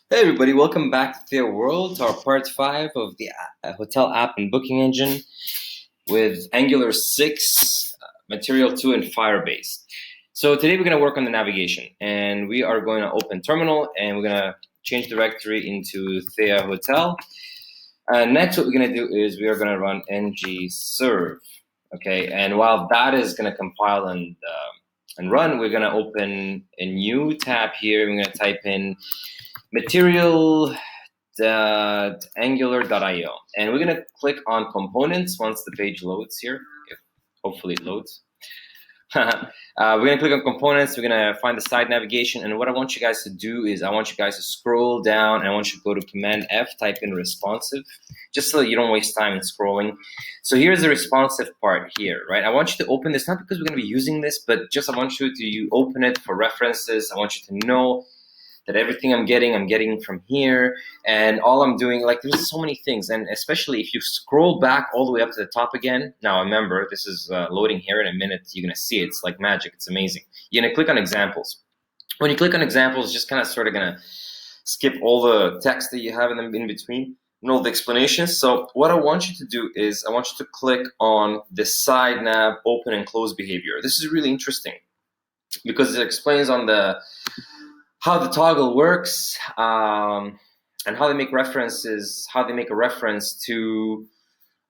Hey everybody, welcome back to Thea World, to our part 5 of the hotel app and booking engine with Angular 6, Material 2, and Firebase. So today we're going to work on the navigation, and we are going to open terminal, and we're going to change directory into Thea Hotel. Next, what we're going to do is we are going to run ng serve, okay? And while that is going to compile and run, we're going to open a new tab here. We're going to type in material.angular.io, and we're going to click on components once the page loads here, if hopefully it loads. We're going to click on components. We're going to find the side navigation, and what I want you guys to do is I want you guys to scroll down, and I want you to go to Command F, type in responsive, just so that you don't waste time in scrolling. So here's the responsive part here, right? I want you to open this, not because we're going to be using this, but just I want you to open it for references. I want you to know that everything I'm getting from here, and all I'm doing, like, there's so many things, and especially if you scroll back all the way up to the top again. Now remember, this is loading here. In a minute you're gonna see it. It's like magic. It's amazing. You're gonna click on examples. When you click on examples, just kind of sort of gonna skip all the text that you have in between and all the explanations. So what I want you to do is I want you to click on the side nav open and close behavior. This is really interesting because it explains on the how the toggle works, and how they make references, how they make a reference to,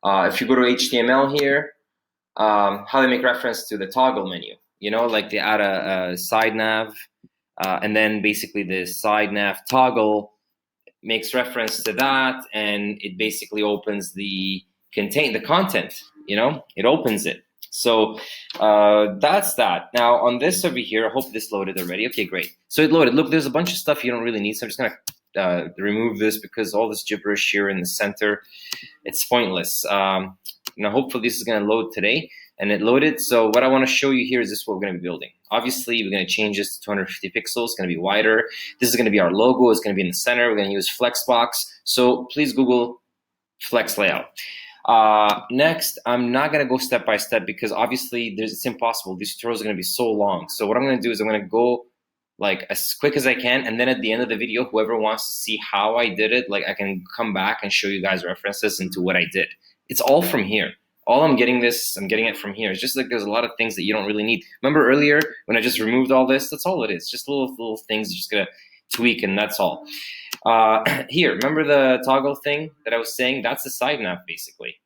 if you go to HTML here, how they make reference to the toggle menu. You know, like they add a side nav, and then basically the side nav toggle makes reference to that, and it basically opens the content. You know, it opens it. So that's that. Now on this over here, I hope this loaded already. Okay, great. So it loaded. Look, there's a bunch of stuff you don't really need. So I'm just gonna remove this because all this gibberish here in the center, it's pointless. Now hopefully this is gonna load today, and it loaded. So what I want to show you here is this is what we're gonna be building. Obviously, we're gonna change this to 250 pixels. It's gonna be wider. This is gonna be our logo. It's gonna be in the center. We're gonna use Flexbox. So please Google FlexLayout. Next, I'm not gonna go step by step because obviously it's impossible. These tutorials are gonna be so long. So what I'm gonna do is I'm gonna go like as quick as I can, and then at the end of the video, whoever wants to see how I did it, like I can come back and show you guys references into what I did. It's all from here. All I'm getting it from here. It's just like there's a lot of things that you don't really need. Remember earlier when I just removed all this? That's all it is. Just little things you're just gonna tweak, and that's all. Here, remember the toggle thing that I was saying? That's the side nav, basically.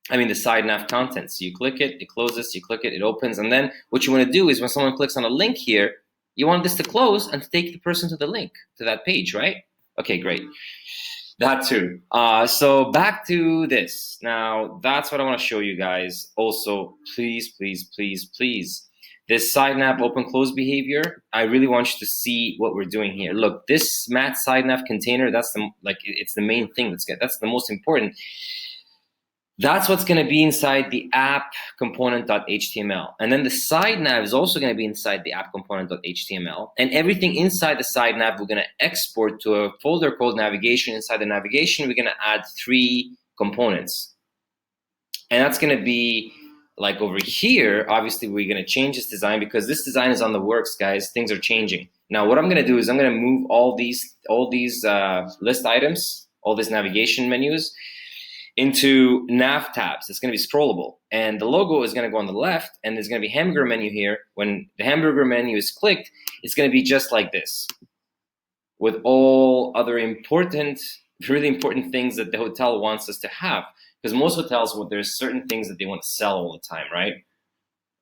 I mean, the side nav content. So you click it, it closes, you click it, it opens, and then what you want to do is when someone clicks on a link here, you want this to close and to take the person to the link, to that page, right? Okay, great. That too. So back to this. Now, that's what I want to show you guys. Also, please, this side nav open close behavior, I really want you to see what we're doing here. Look, this mat SideNav container, that's it's the main thing. That's the most important. That's what's going to be inside the app component.html. And then the side nav is also going to be inside the app component.html. And everything inside the side nav, we're going to export to a folder called navigation. Inside the navigation, we're going to add 3 components. And that's going to be like over here. Obviously, we're going to change this design because this design is on the works, guys. Things are changing. Now, what I'm going to do is I'm going to move all these list items, all these navigation menus, into nav tabs. It's going to be scrollable, and the logo is going to go on the left, and there's going to be hamburger menu here. When the hamburger menu is clicked, it's going to be just like this, with all other really important things that the hotel wants us to have. Because most hotels, there's certain things that they want to sell all the time, right?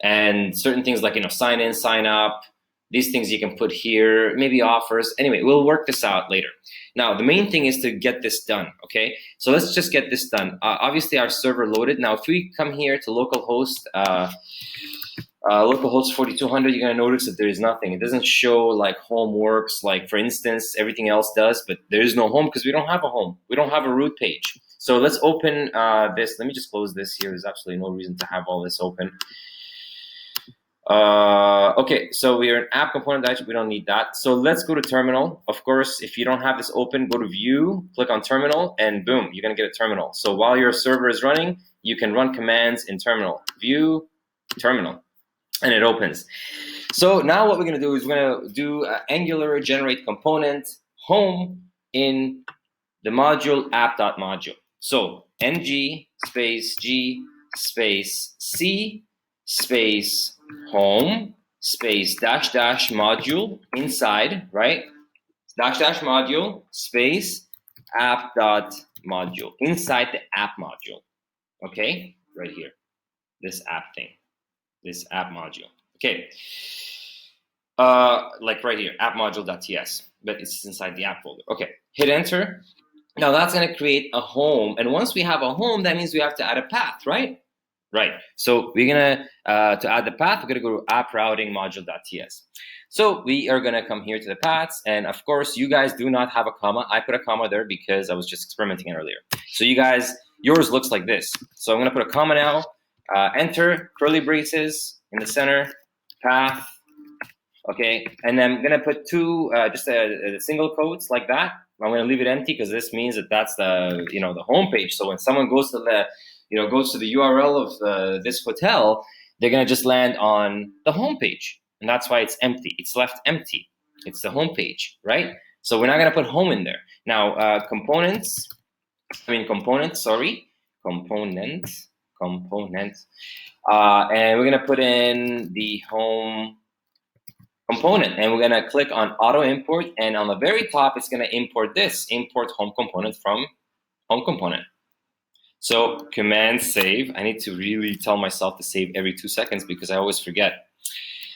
And certain things like, sign in, sign up, these things you can put here, maybe offers. Anyway, we'll work this out later. Now, the main thing is to get this done, okay? So let's just get this done. Obviously, our server loaded. Now, if we come here to localhost, localhost 4200, you're gonna notice that there is nothing. It doesn't show like home works, like for instance, everything else does, but there is no home because we don't have a home. We don't have a root page. So let's open this. Let me just close this here. There's absolutely no reason to have all this open. Okay, so we are an app component. We don't need that. So let's go to terminal. Of course, if you don't have this open, go to view, click on terminal, and boom, you're gonna get a terminal. So while your server is running, you can run commands in terminal. View, terminal, and it opens. So now what we're gonna do is we're gonna do Angular generate component home in the module app.module. So ng space g space c space home space dash dash module inside, right? Dash dash module space app.module inside the app module. Okay, right here, this app thing, this app module. Okay, like right here, app module.ts, but it's inside the app folder. Okay, hit enter. Now that's going to create a home, and once we have a home, that means we have to add a path, right? Right. So we're gonna to add the path, we're gonna go to app routing module.ts. So we are gonna come here to the paths, and of course, you guys do not have a comma. I put a comma there because I was just experimenting earlier. So you guys, yours looks like this. So I'm gonna put a comma now. Enter curly braces in the center, path. Okay, and then I'm gonna put two just a single quotes like that. I'm gonna leave it empty because this means that that's the the home page. So when someone goes to the goes to the URL of this hotel, they're gonna just land on the home page, and that's why it's empty. It's left empty. It's the home page, right? So we're not gonna put home in there. Now components. Sorry, component, and we're gonna put in the home component, and we're gonna click on auto import, and on the very top it's gonna import this, import home component from home component. So command save. I need to really tell myself to save every 2 seconds because I always forget.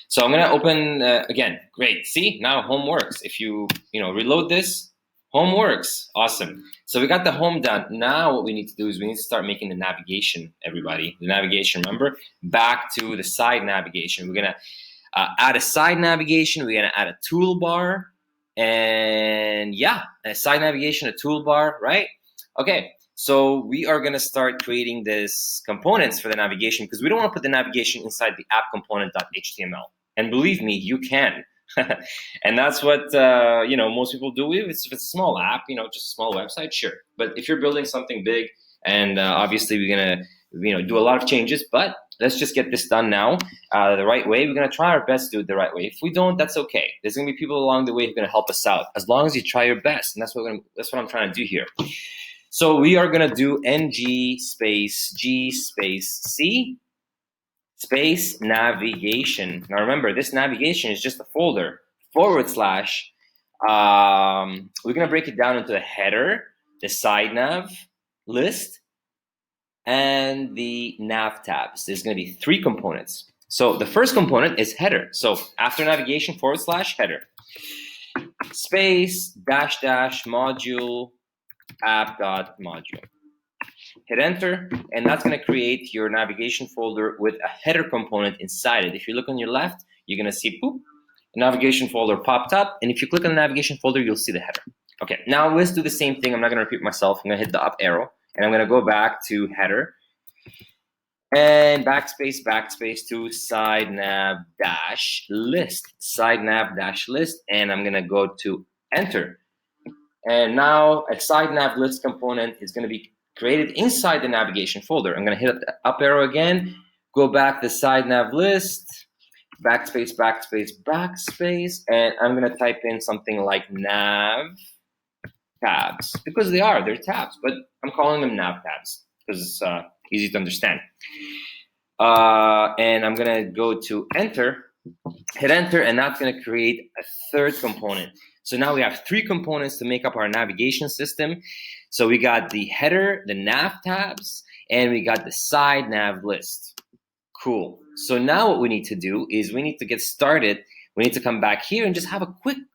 So I'm gonna open again. Great. See, now home works. If you reload this, home works. Awesome. So we got the home done. Now what we need to do is we need to start making the navigation. Everybody, the navigation. Remember, back to the side navigation. We're gonna add a side navigation. We're gonna add a toolbar, and yeah, a side navigation, a toolbar, right? Okay. So we are going to start creating this components for the navigation because we don't want to put the navigation inside the app component.html. And believe me, you can. And that's what most people do. If it's a small app, just a small website, sure. But if you're building something big, and obviously we're going to do a lot of changes, but let's just get this done now the right way. We're going to try our best to do it the right way. If we don't, that's okay. There's going to be people along the way who are going to help us out as long as you try your best. And that's what I'm trying to do here. So we are gonna do ng space g space c space navigation. Now remember, this navigation is just a folder / we're gonna break it down into the header, the SideNav list, and the nav tabs. There's gonna be 3 components. So the first component is header. So after navigation / header space dash dash module app.module. Hit enter, and that's going to create your navigation folder with a header component inside it. If you look on your left, you're going to see a navigation folder popped up, and if you click on the navigation folder, you'll see the header. Okay, now let's do the same thing. I'm not going to repeat myself. I'm going to hit the up arrow, and I'm going to go back to header, and backspace to SideNav dash list, and I'm going to go to enter. And now a SideNav list component is going to be created inside the navigation folder. I'm going to hit the up arrow again, go back to SideNav list, backspace, and I'm going to type in something like nav tabs because they're tabs, but I'm calling them nav tabs because it's easy to understand. And I'm going to go to enter, hit enter, and that's going to create a third component. So now we have 3 components to make up our navigation system. So we got the header, the nav tabs, and we got the SideNav list. Cool. So now what we need to do is we need to get started. We need to come back here and just have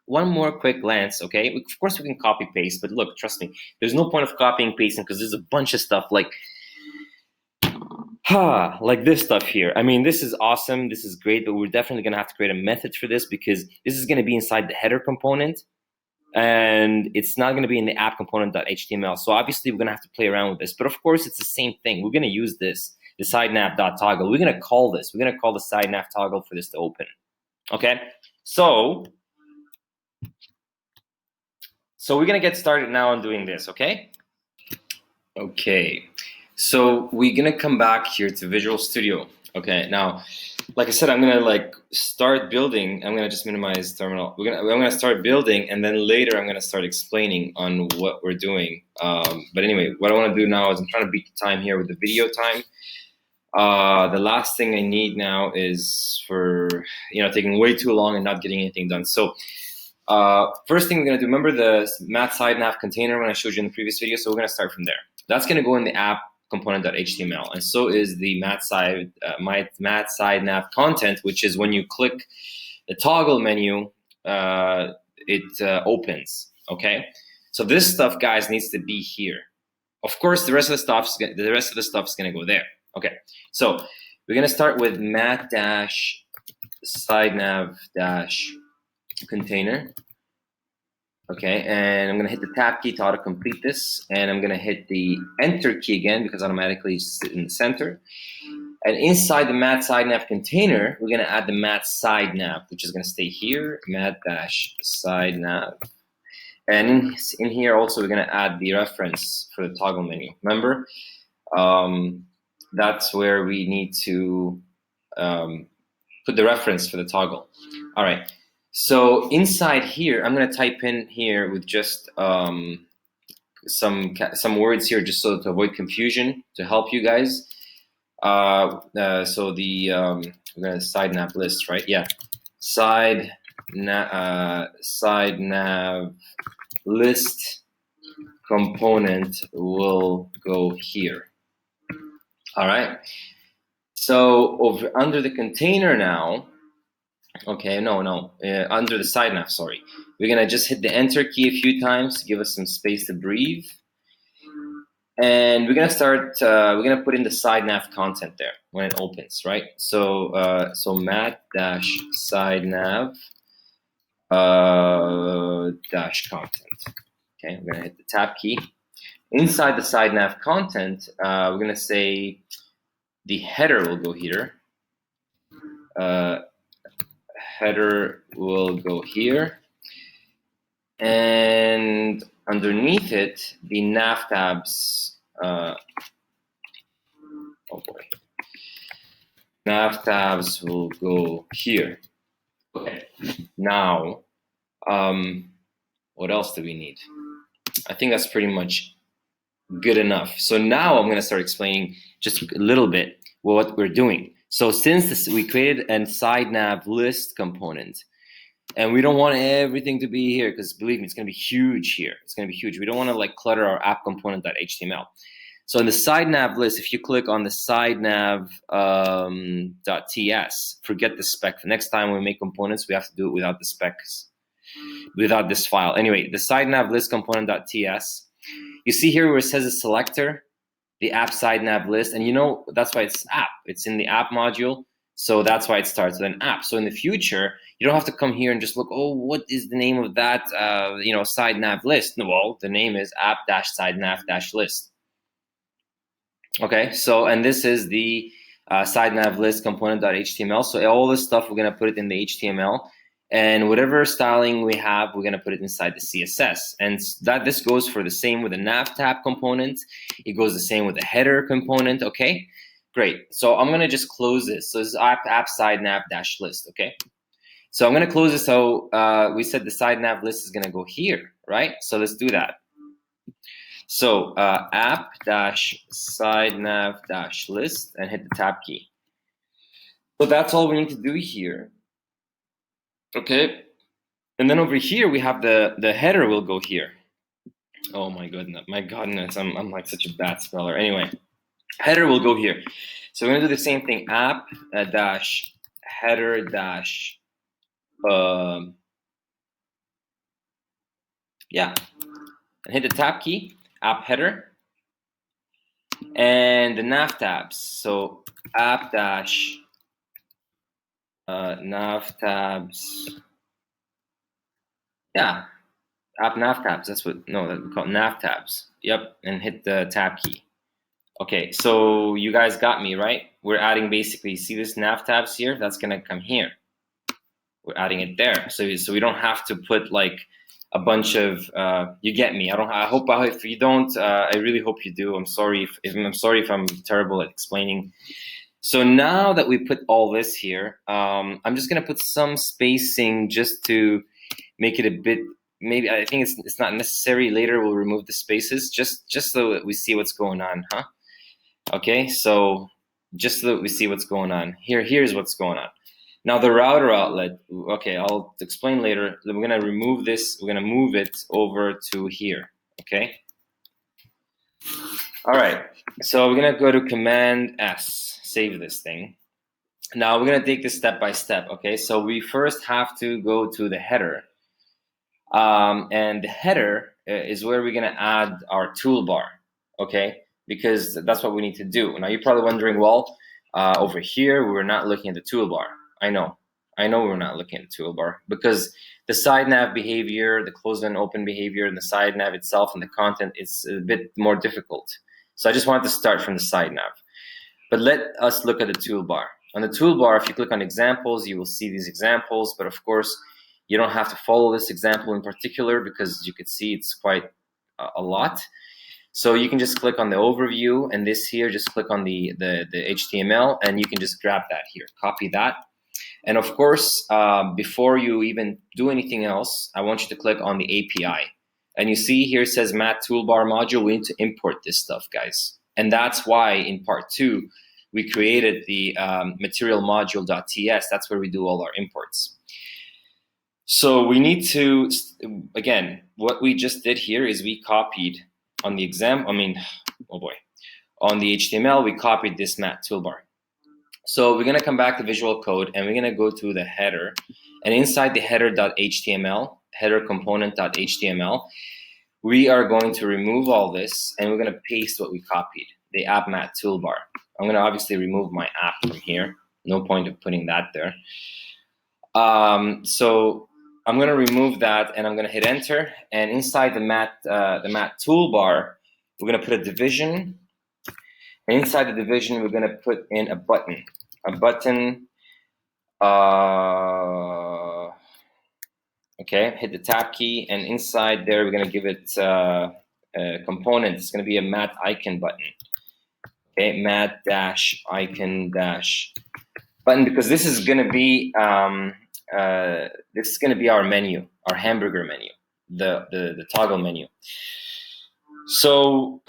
one more quick glance, okay? Of course, we can copy paste, but look, trust me, there's no point of copying pasting because there's a bunch of stuff like this stuff here. I mean, this is awesome. This is great, but we're definitely going to have to create a method for this because this is going to be inside the header component and it's not going to be in the app component.html. So obviously we're going to have to play around with this, but of course it's the same thing. We're going to use this, the SideNav.toggle. We're going to call this. We're going to call the SideNav toggle for this to open. Okay. So we're going to get started now on doing this. Okay. Okay. So we're gonna come back here to Visual Studio. Okay, now like I said, I'm gonna like start building. I'm gonna just minimize terminal. I'm gonna start building, and then later I'm gonna start explaining on what we're doing. But anyway, what I want to do now is I'm trying to beat the time here with the video time. The last thing I need now is for taking way too long and not getting anything done. So first thing we're gonna do. Remember the mat SideNav container when I showed you in the previous video? So we're gonna start from there. That's gonna go in the app component.html, and so is the mat SideNav content, which is when you click the toggle menu, it opens. Okay, so this stuff, guys, needs to be here. Of course, the rest of the stuff is gonna go there. Okay, so we're gonna start with mat-SideNav-container. Okay, and I'm gonna hit the tab key to auto complete this, and I'm gonna hit the enter key again because automatically it's in the center. And inside the mat SideNav container, we're gonna add the mat SideNav, which is gonna stay here, mat-SideNav. And in here also we're gonna add the reference for the toggle menu. Remember, that's where we need to put the reference for the toggle. All right. So inside here, I'm gonna type in here with just some words here, just so to avoid confusion, to help you guys. So the we're gonna SideNav list, right? Yeah, SideNav list component will go here. All right. So over under the container now. Okay, under the SideNav, sorry. We're gonna just hit the enter key a few times to give us some space to breathe. And we're gonna start, we're gonna put in the SideNav content there when it opens, right? So, mat-SideNav -content. Okay, I'm gonna hit the tab key. Inside the SideNav content, we're gonna say the header will go here. Header will go here, and underneath it, the nav tabs. Oh boy, nav tabs will go here. Okay, now, what else do we need? I think that's pretty much good enough. So now I'm gonna start explaining just a little bit what we're doing. So since we created a SideNav list component, and we don't want everything to be here, because believe me, it's gonna be huge here. It's gonna be huge. We don't want to like clutter our app component.html. So in the SideNav list, if you click on the SideNav .ts, forget the spec. The next time we make components, we have to do it without the specs, without this file. Anyway, the SideNav list component.ts. You see here where it says a selector, the app SideNav list, and that's why it's app. It's in the app module, so that's why it starts with an app. So in the future, you don't have to come here and just look, oh, what is the name of that SideNav list? No, well, the name is app-SideNav-list. Okay, so and this is the SideNav list component.html. So all this stuff, we're gonna put it in the HTML. And whatever styling we have, we're gonna put it inside the CSS. And this goes for the same with the nav tab component. It goes the same with the header component, okay? Great, so I'm gonna just close this. So this is app SideNav-list, okay? So I'm gonna close this. So we said the SideNav list is gonna go here, right? So let's do that. So app-SideNav-list and hit the tab key. So that's all we need to do here. Okay, and then over here we have the header will go here. Oh my goodness, I'm like such a bad speller. Anyway, header will go here. So we're gonna do the same thing, app dash header dash yeah, and hit the tab key, app header, and the nav tabs. So app dash nav tabs. Yeah, app nav tabs. That's what we call nav tabs. Yep, and hit the tab key. Okay, so you guys got me, right? We're adding basically, see this nav tabs here? That's gonna come here. We're adding it there, so we don't have to put like a bunch of. You get me? I hope if you don't, I really hope you do. I'm sorry if I'm terrible at explaining. So now that we put all this here, I'm just gonna put some spacing just to make it a bit, maybe I think it's not necessary. Later we'll remove the spaces just so that we see what's going on, huh? Okay, so just so that we see what's going on. Here's what's going on. Now the router outlet, okay, I'll explain later. We're gonna remove this, we're gonna move it over to here, okay? All right, so we're gonna go to Command S, save this thing. Now we're gonna take this step by step, okay? So we first have to go to the header. And the header is where we're gonna add our toolbar, okay? Because that's what we need to do. Now you're probably wondering, well, over here we're not looking at the toolbar. I know we're not looking at the toolbar because the SideNav behavior, the close and open behavior, and the SideNav itself and the content is a bit more difficult. So I just wanted to start from the SideNav. But let us look at the toolbar. On the toolbar, if you click on examples, you will see these examples, but of course, you don't have to follow this example in particular because you could see it's quite a lot. So you can just click on the overview, and this here, just click on the HTML, and you can just grab that here, copy that. And of course, before you even do anything else, I want you to click on the API. And you see here it says Mat Toolbar module. We need to import this stuff, guys. And that's why in part 2, we created the material module.ts. That's where we do all our imports. So we need to, again, what we just did here is we copied on the on the HTML, we copied this Mat toolbar. So we're gonna come back to Visual Code and we're gonna go to the header, and inside the header.html, header component.html, we are going to remove all this and we're gonna paste what we copied, the app Mat toolbar. I'm gonna obviously remove my app from here. No point of putting that there. So I'm gonna remove that and I'm gonna hit enter. And inside the Mat toolbar, we're gonna put a division. And inside the division, we're gonna put in a button. Okay, hit the tab key, and inside there, we're gonna give it a component. It's gonna be a Mat icon button. Okay, Mat dash icon dash button, because this is gonna be our menu, our hamburger menu, the toggle menu. So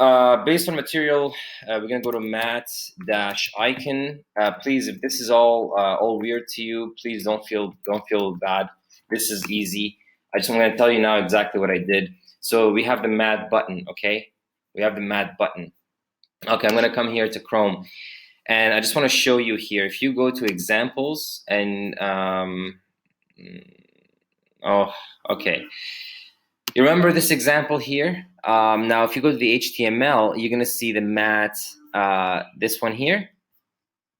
based on material, we're gonna go to Mat dash icon. Please, if this is all weird to you, please don't feel bad. This is easy. I'm gonna tell you now exactly what I did. So we have the Mat button, okay? We have the Mat button. Okay, I'm gonna come here to Chrome, and I just want to show you here. If you go to examples and okay. You remember this example here? Now, if you go to the HTML, you're gonna see the Mat, this one here.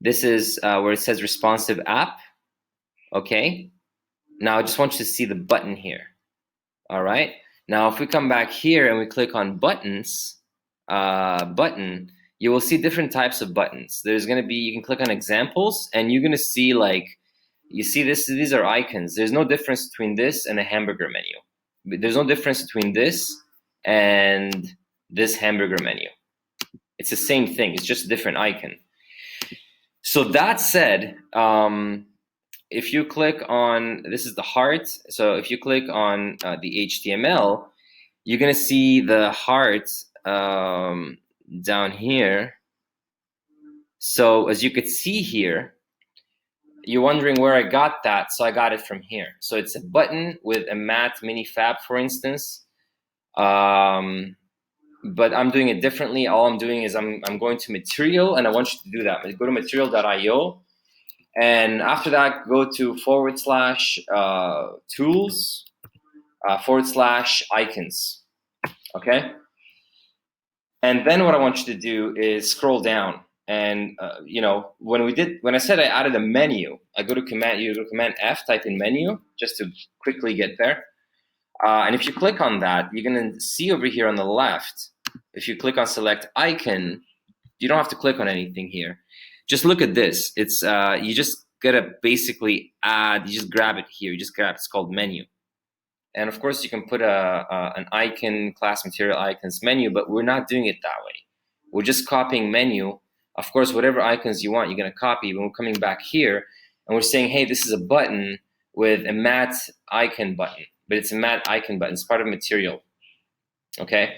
This is where it says responsive app, okay? Now, I just want you to see the button here, all right? Now, if we come back here and we click on buttons, button, you will see different types of buttons. There's gonna be, you can click on examples and you're gonna see like, you see these are icons. There's no difference between this and a hamburger menu. There's no difference between this and this hamburger menu. It's the same thing, it's just a different icon. So that said, if you click on, this is the heart. So if you click on the HTML, you're gonna see the heart down here. So as you could see here, you're wondering where I got that. So I got it from here. So it's a button with a Mat mini fab, for instance. But I'm doing it differently. All I'm doing is I'm going to material, and I want you to do that. Go to material.io, and after that, go to /tools /icons. Okay. And then what I want you to do is scroll down. And you know, when I said I added a menu, you go to Command F, type in menu, just to quickly get there. And if you click on that, you're gonna see over here on the left, if you click on select icon, you don't have to click on anything here. Just look at this. It's you just gotta basically add, you just grab it here, it's called menu. And of course you can put an icon, class material icons menu, but we're not doing it that way. We're just copying menu Of course, whatever icons you want, you're going to copy. When we're coming back here and we're saying, hey, this is a button with a matte icon button, but it's a matte icon button. It's part of material. Okay,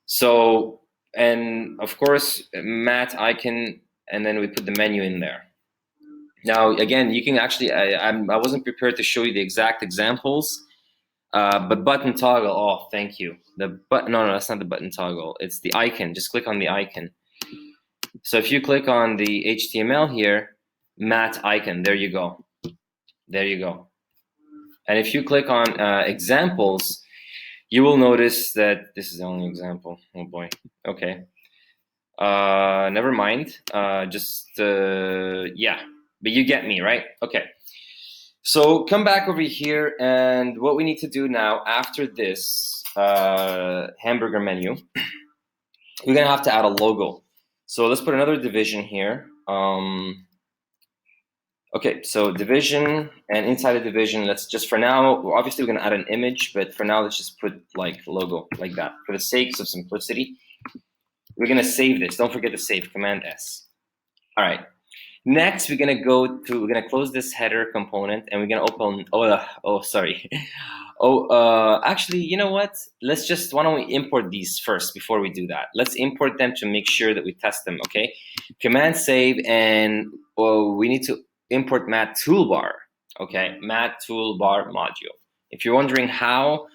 so, and of course, matte icon, and then we put the menu in there. Now, again, you can actually, I wasn't prepared to show you the exact examples, but button toggle, oh, thank you. The button, no, that's not the button toggle. It's the icon. Just click on the icon. So if you click on the HTML here, matte icon, there you go. There you go. And if you click on examples, you will notice that this is the only example. Oh boy. Okay. Never mind. Yeah. But you get me, right? Okay. So come back over here, and what we need to do now after this hamburger menu, we're gonna have to add a logo. So let's put another division here. Okay, so division, and inside the division, let's just, for now, obviously we're gonna add an image, but for now, let's just put like logo like that for the sake of simplicity. We're gonna save this. Don't forget to save, Command S. All right. Next, we're gonna close this header component, and we're gonna open. Actually, you know what? Why don't we import these first before we do that? Let's import them to make sure that we test them. Okay. Command save, and we need to import matte toolbar. Okay, matte toolbar module. If you're wondering how,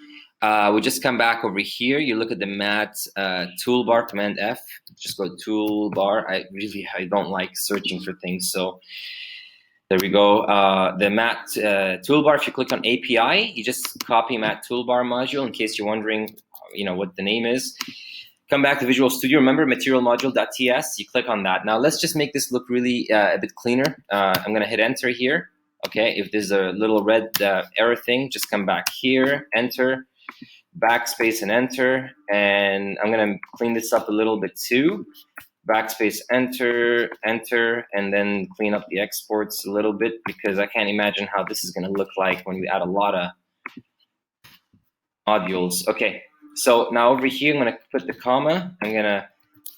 we just come back over here. You look at the matte toolbar, Command F. Just go toolbar. I don't like searching for things, so there we go. The matte toolbar. If you click on API, you just copy matte toolbar module. In case you're wondering, what the name is. Come back to Visual Studio. Remember material module.ts. You click on that. Now let's just make this look really a bit cleaner. I'm gonna hit enter here. Okay. If there's a little red error thing, just come back here, enter. Backspace and enter, and I'm gonna clean this up a little bit too. Backspace, enter, enter, and then clean up the exports a little bit, because I can't imagine how this is gonna look like when we add a lot of modules. Okay, so now over here, I'm gonna put the comma. I'm gonna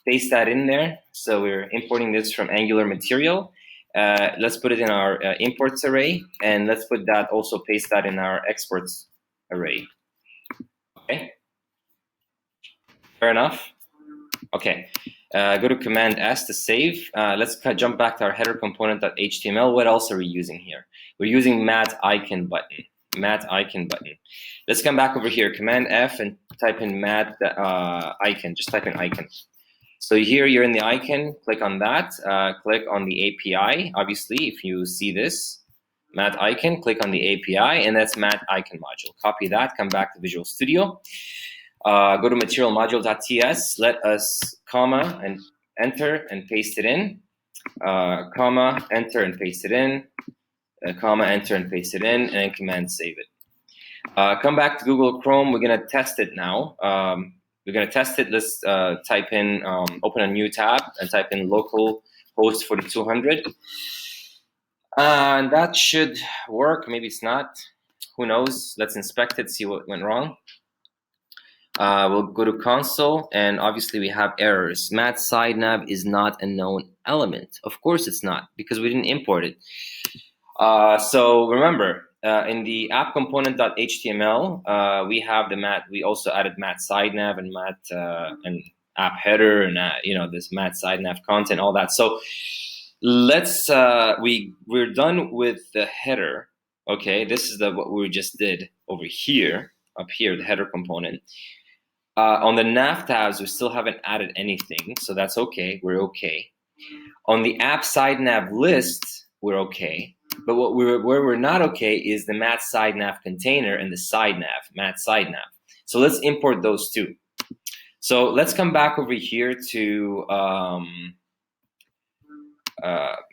paste that in there. So we're importing this from Angular material. Let's put it in our imports array, and let's put that, also paste that in our exports array. Okay, fair enough. Okay, go to Command S to save. Let's jump back to our header component.html. What else are we using here? We're using matte icon button. Matte icon button. Let's come back over here. Command F and type in matte icon. Just type in icon. So here you're in the icon. Click on that. Click on the API. Obviously, if you see this. Matte icon, click on the API, and that's matte icon module. Copy that, come back to Visual Studio. Go to material module.ts, let us comma and enter and paste it in. Comma, enter and paste it in. Comma, enter and paste it in, and then command save it. Come back to Google Chrome, we're gonna test it now. We're gonna test it. Let's type in, open a new tab and type in local host 4200. And that should work. Maybe it's not. Who knows? Let's inspect it, see what went wrong. We'll go to console, and obviously we have errors. Matte SideNav is not a known element. Of course it's not, because we didn't import it. So remember, in the app component.html, we have the matte. We also added matte SideNav and matte and app header, and this matte SideNav content, all that. So let's we're done with the header. Okay, this is what we just did over here, up here, the header component. On the nav tabs, we still haven't added anything, so that's okay. We're okay. On the app SideNav list, we're okay. But where we're not okay is the matte SideNav container and the SideNav, matte SideNav. So let's import those two. So let's come back over here to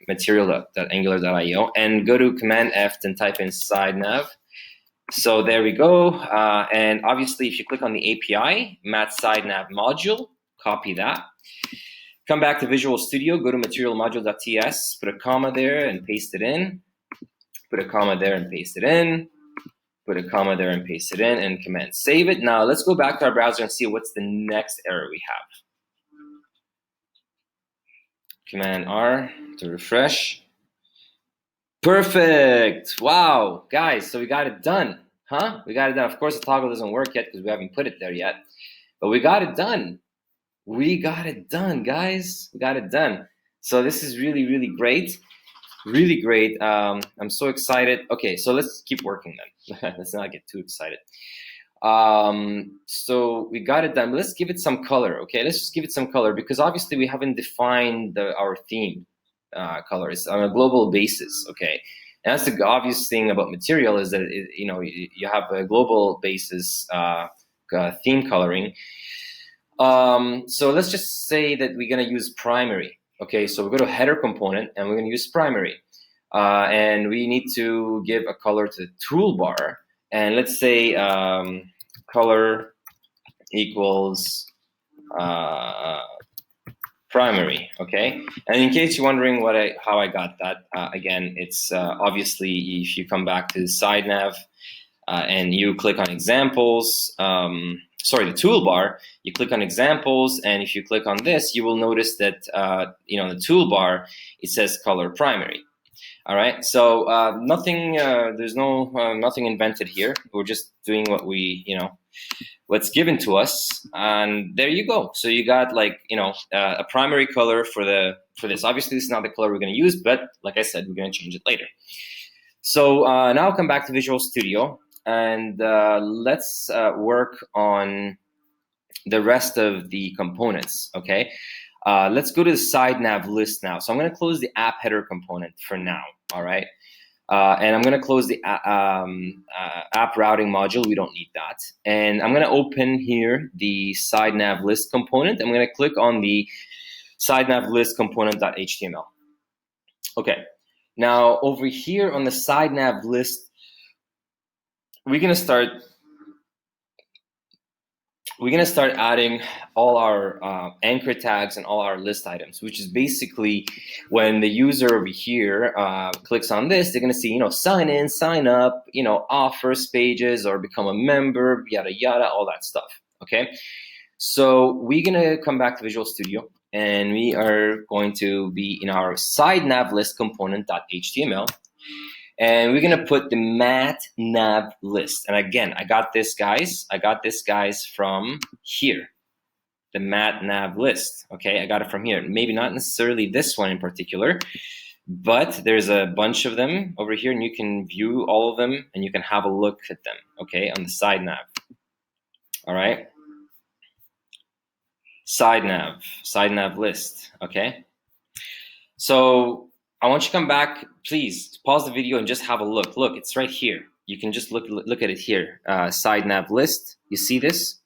material.angular.io and go to Command F and type in SideNav. So there we go. And obviously, if you click on the API, matte SideNav module, copy that. Come back to Visual Studio, go to material module.ts, put a comma there and paste it in. Put a comma there and paste it in. Put a comma there and paste it in, and command save it. Now let's go back to our browser and see what's the next error we have. Command R to refresh. Perfect. Wow, guys, so we got it done, huh? We got it done. Of course, the toggle doesn't work yet because we haven't put it there yet, but we got it done. We got it done, guys. We got it done. So this is really, really great. Really great. I'm so excited. Okay, so let's keep working then. Let's not get too excited. So we got it done, but let's give it some color. Okay, let's just give it some color because obviously we haven't defined our theme colors on a global basis. Okay, and that's the obvious thing about material is that you have a global basis theme coloring. So let's just say that we're gonna use primary. Okay, so we go to header component and we're gonna use primary, and we need to give a color to the toolbar. And let's say color equals primary, okay? And in case you're wondering how I got that, again, it's obviously if you come back to SideNav and you click on examples, sorry, the toolbar, you click on examples, and if you click on this, you will notice that in the toolbar, it says color primary. All right, so nothing, there's nothing invented here. We're just doing what what's given to us, and there you go. So you got a primary color for this. Obviously, this is not the color we're going to use, but like I said, we're going to change it later. So now I'll come back to Visual Studio, and let's work on the rest of the components. Okay. Let's go to the SideNav list now. So I'm going to close the app header component for now, all right? And I'm going to close the app routing module. We don't need that. And I'm going to open here the SideNav list component. I'm going to click on the SideNav list component.html. Okay. Now over here on the SideNav list, we're going to start adding all our anchor tags and all our list items, which is basically when the user over here clicks on this, they're going to see, sign in, sign up, off first pages or become a member, yada, yada, all that stuff. Okay. So we're going to come back to Visual Studio and we are going to be in our SideNav list component.html. And we're gonna put the mat nav list. And again, I got this, guys. From here, the mat nav list. Okay, I got it from here. Maybe not necessarily this one in particular, but there's a bunch of them over here, and you can view all of them, and you can have a look at them. Okay, on the SideNav. All right, SideNav list. Okay, so I want you to come back, please pause the video and just have a look. Look, it's right here. You can just look at it here. SideNav list. You see this?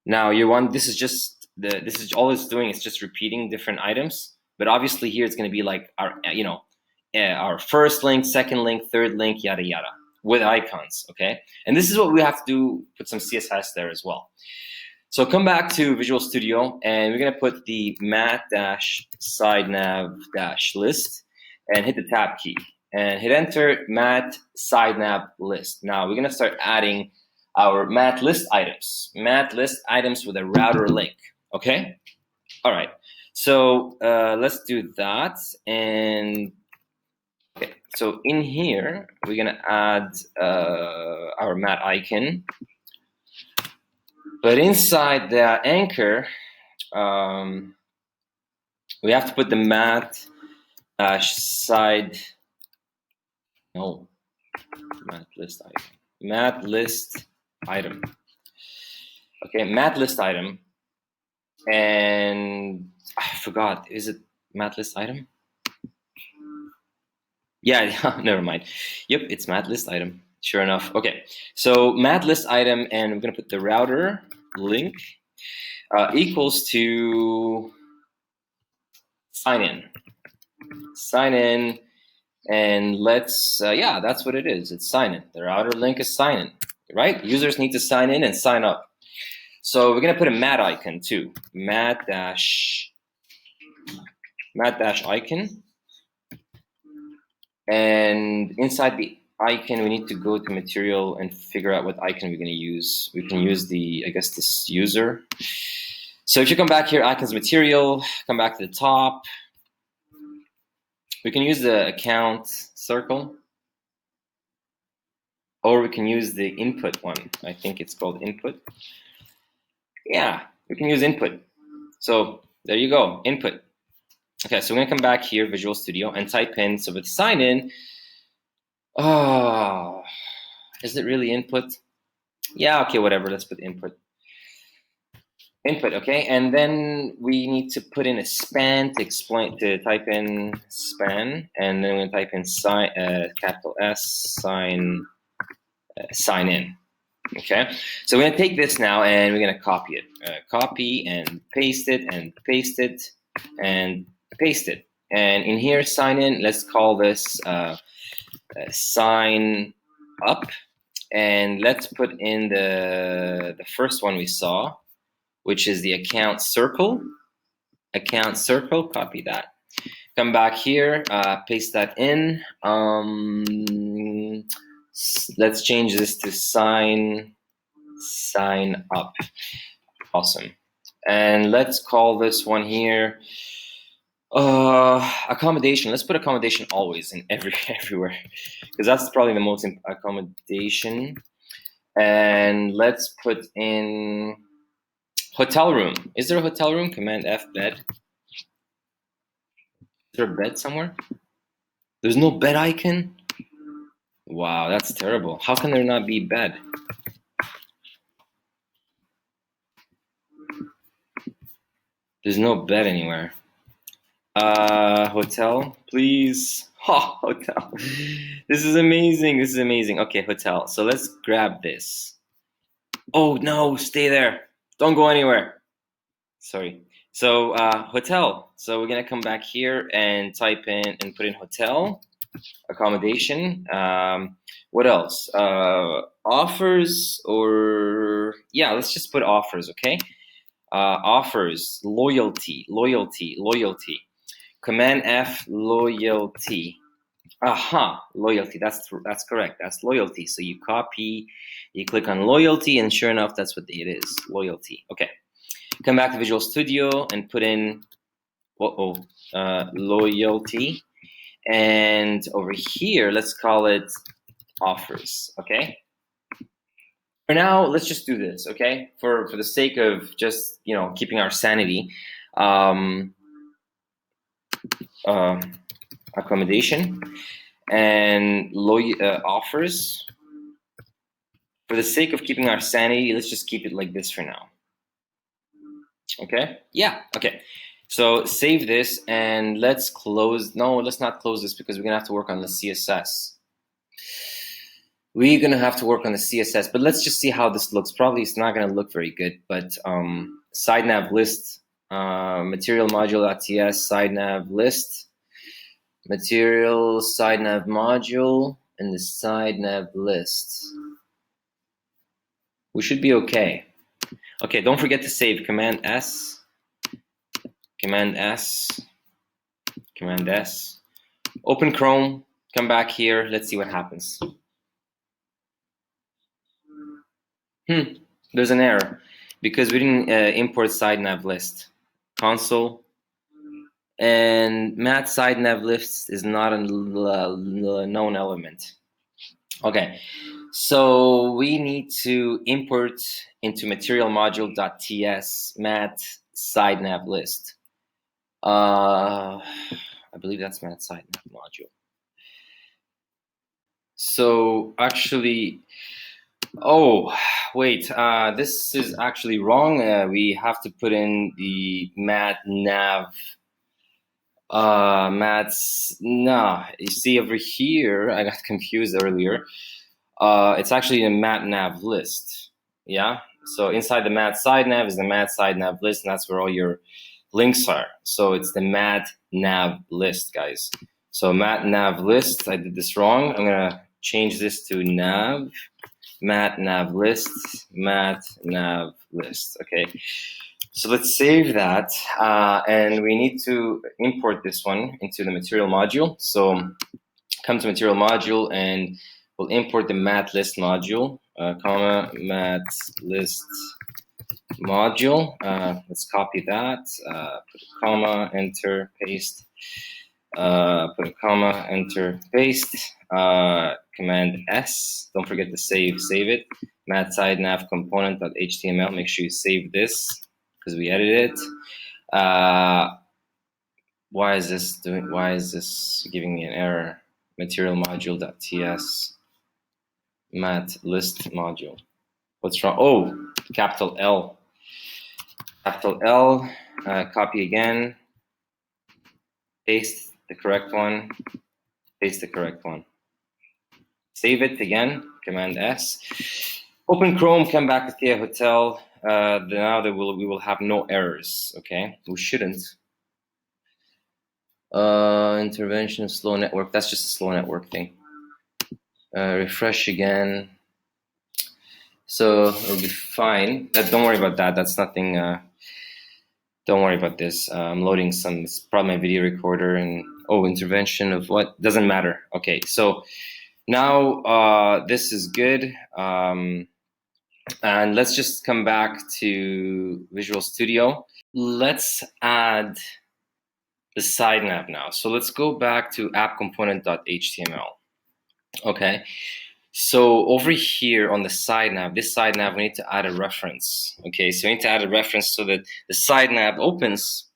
Now this is all it's doing is just repeating different items. But obviously here it's going to be like our first link, second link, third link, yada yada, with icons. Okay, and this is what we have to do. Put some CSS there as well. So come back to Visual Studio and we're going to put the mat-sidenav-list. And hit the tab key and hit enter mat SideNav list. Now we're gonna start adding our mat list items with a router link. Okay, all right. So let's do that. And okay, so in here we're gonna add our mat icon, but inside the anchor we have to put the mat list item. Okay, mat list item. And I forgot, is it mat list item? Yeah, never mind. Yep, it's mat list item. Sure enough. Okay, so mat list item, and we're gonna put the router link equals to sign in, and let's yeah, that's what it is. It's sign in. The router link is sign in, right? Users need to sign in and sign up. So we're gonna put a mat icon too. Mat dash icon, and inside the icon we need to go to material and figure out what icon we're gonna use. We can use this user. So if you come back here, icons material, come back to the top. We can use the account circle, or we can use the input one. I think it's called input. Yeah, we can use input. So there you go, input. Okay, so we're gonna come back here, Visual Studio, and type in, so with sign in, oh, is it really input? Yeah, okay, whatever, let's put input. Input, okay, and then we need to put in a span to type in span, and then we're gonna type in sign, capital S, sign in. Okay, so we're gonna take this now and we're gonna copy it. Copy and paste it and paste it and paste it. And in here, sign in, let's call this sign up. And let's put in the first one we saw, which is the account circle. Account circle, copy that. Come back here, paste that in. Let's change this to sign up. Awesome. And let's call this one here accommodation. Let's put accommodation always in everywhere, because that's probably the most accommodation. And let's put in hotel room. Is there a hotel room? Command F, bed. Is there a bed somewhere? There's no bed icon? Wow, that's terrible. How can there not be bed? There's no bed anywhere. Hotel, please. Oh, hotel. This is amazing. This is amazing. Okay, hotel. So let's grab this. Oh, no, stay there. Don't go anywhere. Sorry. So hotel. So we're going to come back here and type in and put in hotel, accommodation. What else? Offers, or yeah, let's just put offers, okay? Offers, loyalty. Command F, loyalty. Aha, loyalty. That's correct. That's loyalty. So you copy, you click on loyalty, and sure enough, that's what it is. Loyalty. Okay. Come back to Visual Studio and put in loyalty. And over here, let's call it offers. Okay. For now, let's just do this. Okay. For the sake of just keeping our sanity. Accommodation and offers. For the sake of keeping our sanity, let's just keep it like this for now. Okay? Yeah, okay. So save this and let's close. No, let's not close this because we're gonna have to work on the CSS. We're gonna have to work on the CSS, but let's just see how this looks. Probably it's not gonna look very good, but SideNav List, material module.ts, SideNav List, material SideNav module, and the SideNav List. We should be okay. Okay, don't forget to save. Command S, Command S, Command S. Open Chrome, come back here, let's see what happens. There's an error because we didn't import SideNav List. Console, and mat SideNav List is not a known element. Okay, so we need to import into material module.ts mat SideNav List. I believe that's mat SideNav module. So actually, oh wait, this is actually wrong. We have to put in the mat nav. You see over here, I got confused earlier. It's actually a mat nav list. Yeah. So inside the mat SideNav is the mat SideNav list, and that's where all your links are. So it's the mat nav list, guys. So mat nav list. I did this wrong. I'm gonna change this to nav mat nav list, mat nav list. Okay. So let's save that, and we need to import this one into the material module. So come to material module, and we'll import the mat list module, comma mat list module. Let's copy that, put a comma, enter, paste, Put a comma, enter, paste, Command S. Don't forget to save it. SideNav component.html. Make sure you save this because we edited it. Why is this giving me an error? Material module.ts mat list module. What's wrong? Oh, capital L. Capital L. Copy again. Paste the correct one. Paste the correct one. Save it again. Command S. Open Chrome. Come back to Thea Hotel. Now we will have no errors. Okay, we shouldn't. Intervention, slow network. That's just a slow network thing. Refresh again. So it'll be fine. Don't worry about that. That's nothing. Don't worry about this. I'm loading some. It's probably my video recorder and intervention of what? Doesn't matter. Okay, so now this is good. And let's just come back to Visual Studio. Let's add the SideNav now. So let's go back to app-component.html. Okay. So over here on the SideNav, this SideNav, we need to add a reference. Okay, so we need to add a reference so that the SideNav opens.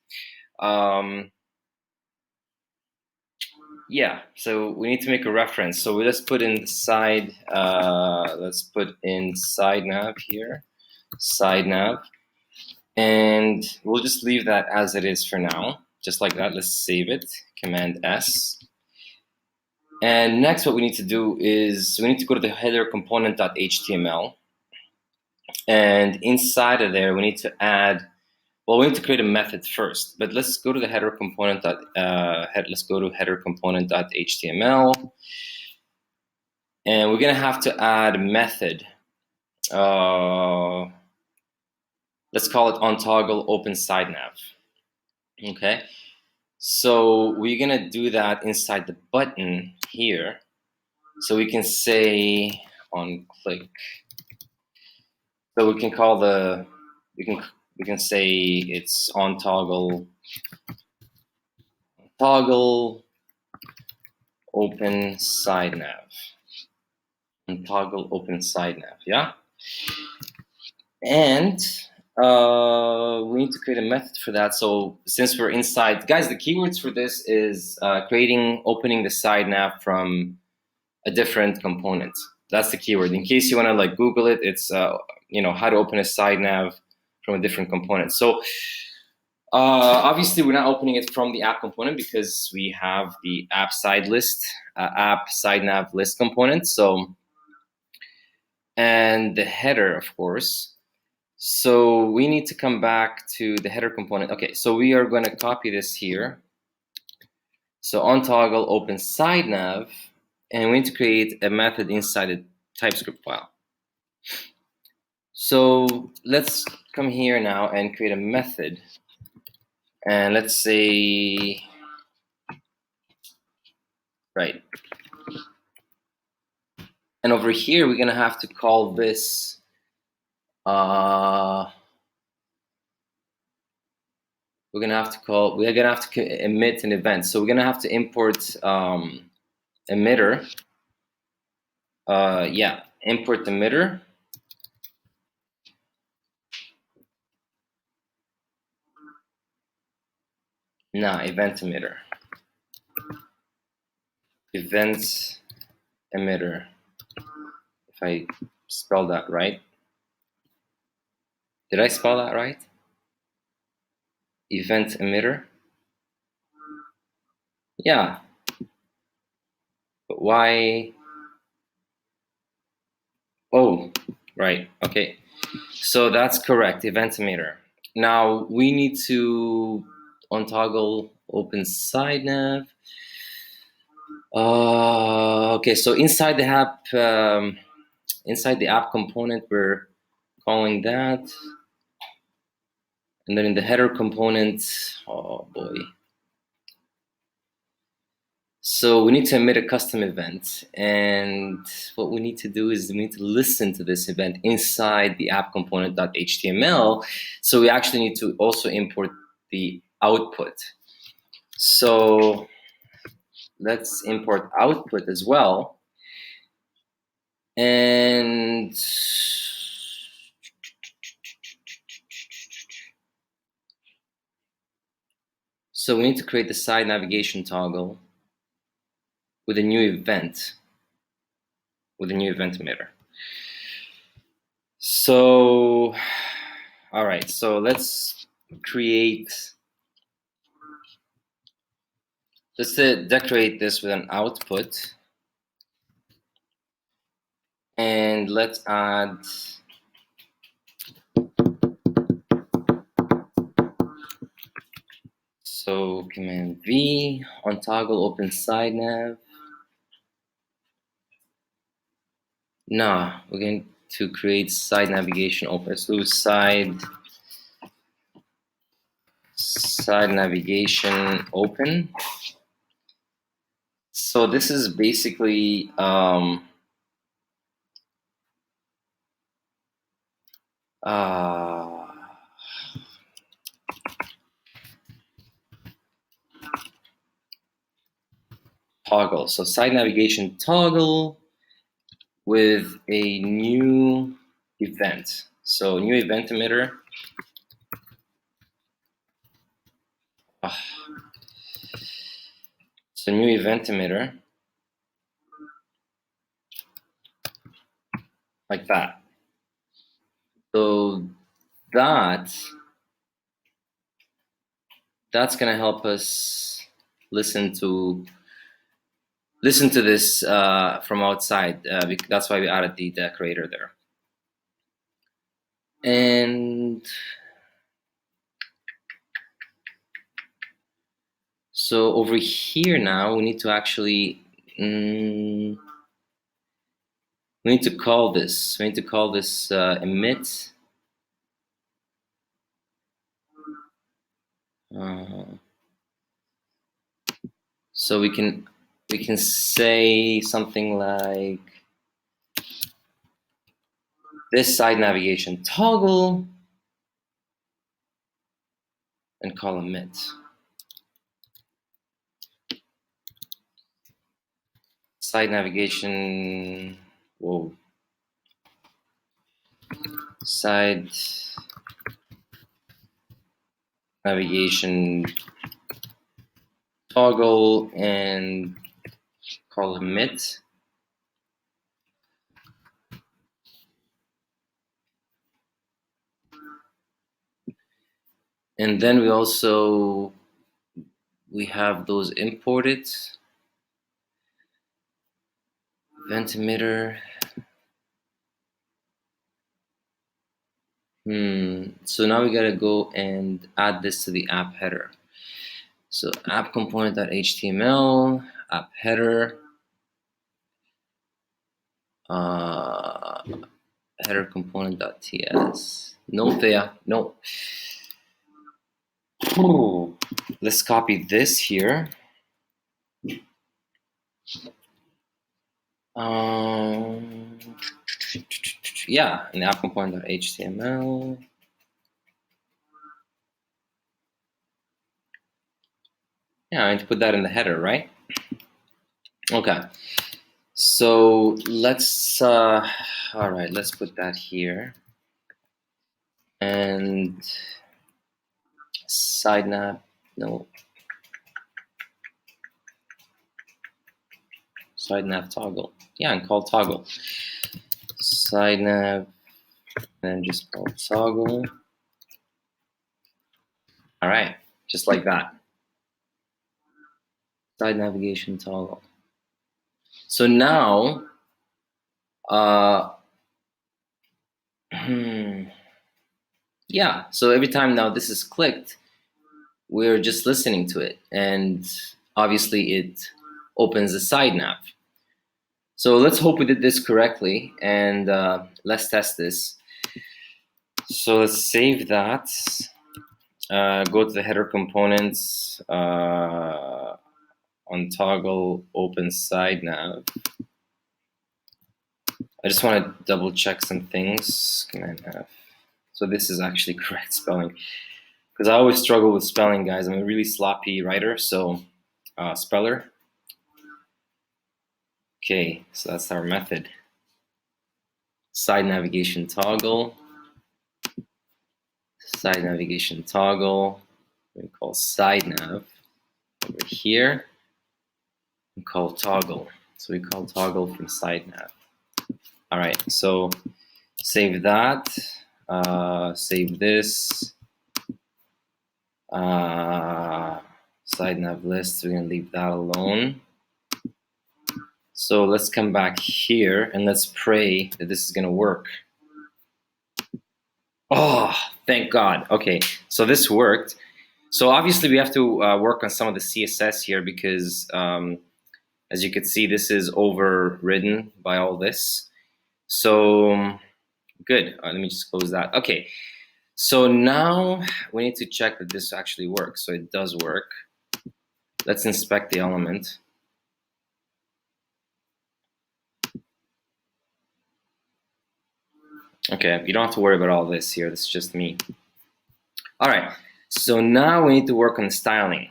Yeah, so we need to make a reference. So let's put in let's put in SideNav here, SideNav, and we'll just leave that as it is for now, just like that. Let's save it, Command S. And next, what we need to do is we need to go to the header component.html, and inside of there we need to add. Well, we need to create a method first, but let's go to the header component. Let's go to header component.html, and we're gonna have to add a method. Let's call it onToggle open SideNav. Okay, so we're gonna do that inside the button here. So we can say on click. So we can call we can say it's onToggle open SideNav. Toggle open SideNav, yeah. And we need to create a method for that. So since we're inside, guys, the keywords for this is opening the SideNav from a different component. That's the keyword. In case you want to like Google it, it's how to open a SideNav from a different component. So obviously we're not opening it from the app component because we have the app SideNav list component. So and the header, of course. So we need to come back to the header component. Okay, so we are going to copy this here. So onToggle open SideNav, and we need to create a method inside the TypeScript file. So let's come here now and create a method. And let's say, right. And over here, we're going to have to call this, we're going to have to emit an event. So we're going to have to import Emitter. Import Emitter. Event Emitter. Event Emitter. If I spell that right. Did I spell that right? Event Emitter. Yeah. But why? Oh, right. Okay. So that's correct. Event Emitter. Now we need to onToggle open SideNav. Okay. So inside the app component, we're calling that. And then in the header component, oh boy. So we need to emit a custom event. And what we need to do is we need to listen to this event inside the app component.html. So we actually need to also import the output. So let's import output as well. And so we need to create the side navigation toggle with a new event, with a new event emitter. So, all right, so let's decorate this with an output. And let's add so command V on toggle open side nav. Nah, we're going to create side navigation open. So side navigation open. So this is basically toggle. So side navigation toggle with a new event. So new event emitter. So new event emitter, like that. So that's gonna help us listen to this from outside. That's why we added the decorator there. And so over here now, we need to actually we need to call this. We need to call this emit. So we can say something like this side navigation toggle and call emit. Side navigation, whoa. Side navigation toggle and call emit. And then we have those imported. Event emitter. So now we gotta go and add this to the app header. So app component.html, app header, header component.ts. No, Thea, no. Let's copy this here. Yeah, in the app component.html. Yeah, I need to put that in the header, right? Okay. So let's all right, let's put that here. And SideNav, no. SideNav toggle. Yeah, and call toggle. SideNav, and just call toggle. All right, just like that. Side navigation toggle. So now, yeah, so every time now this is clicked, we're just listening to it. And obviously it opens the side nav. So let's hope we did this correctly, and let's test this. So let's save that. Go to the header components, on toggle open side nav. I just want to double check some things. Command F. So this is actually correct spelling, because I always struggle with spelling, guys. I'm a really sloppy writer, so speller. Okay, so that's our method. Side navigation toggle. Side navigation toggle. We call SideNav over here. We call toggle. So we call toggle from SideNav. All right, so save that. Save this. SideNav list. We're gonna leave that alone. So let's come back here and let's pray that this is gonna work. Oh, thank God. Okay, so this worked. So obviously we have to work on some of the CSS here because as you can see, this is overridden by all this. So good. Let me just close that. Okay, so now we need to check that this actually works. So it does work. Let's inspect the element. Okay, you don't have to worry about all this here. This is just me. All right, so now we need to work on the styling.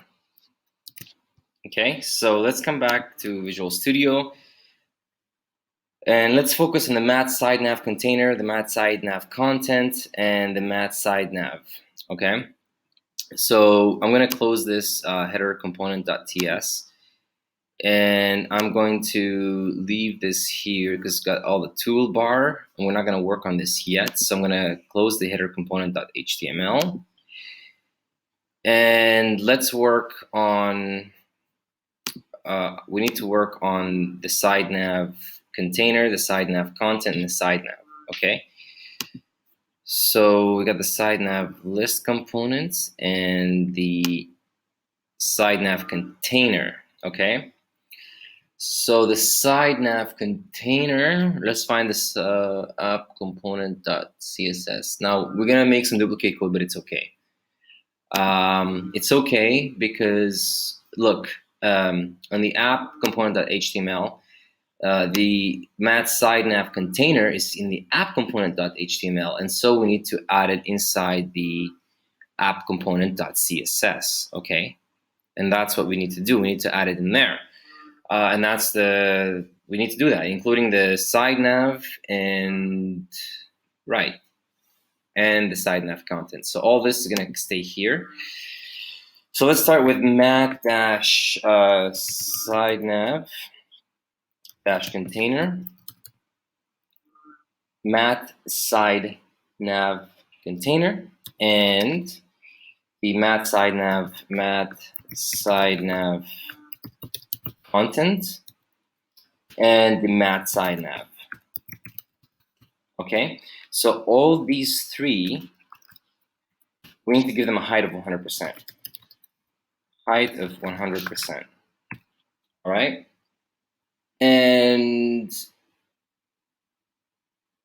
Okay, so let's come back to Visual Studio. And let's focus on the mat SideNav container, the mat SideNav content, and the mat SideNav. Okay, so I'm going to close this header component.ts, and I'm going to leave this here because it's got all the toolbar, and we're not going to work on this yet. So I'm going to close the header component.html, and let's work on. We need to work on the SideNav container, the SideNav content, and the SideNav. Okay. So we got the SideNav list components and the SideNav container. Okay. So the SideNav container, let's find this app component.css. Now we're gonna make some duplicate code, but it's okay. It's okay because look, on the app component.html, the mat SideNav container is in the app component.html, and so we need to add it inside the app component.css. Okay, and that's what we need to do. We need to add it in there, and we need to do that, including the SideNav and and the SideNav content. So all this is going to stay here. So let's start with mat-SideNav container, mat SideNav container, and the mat SideNav content, and the mat SideNav. Okay, so all these three, we need to give them a height of 100%. Height of 100%. All right, and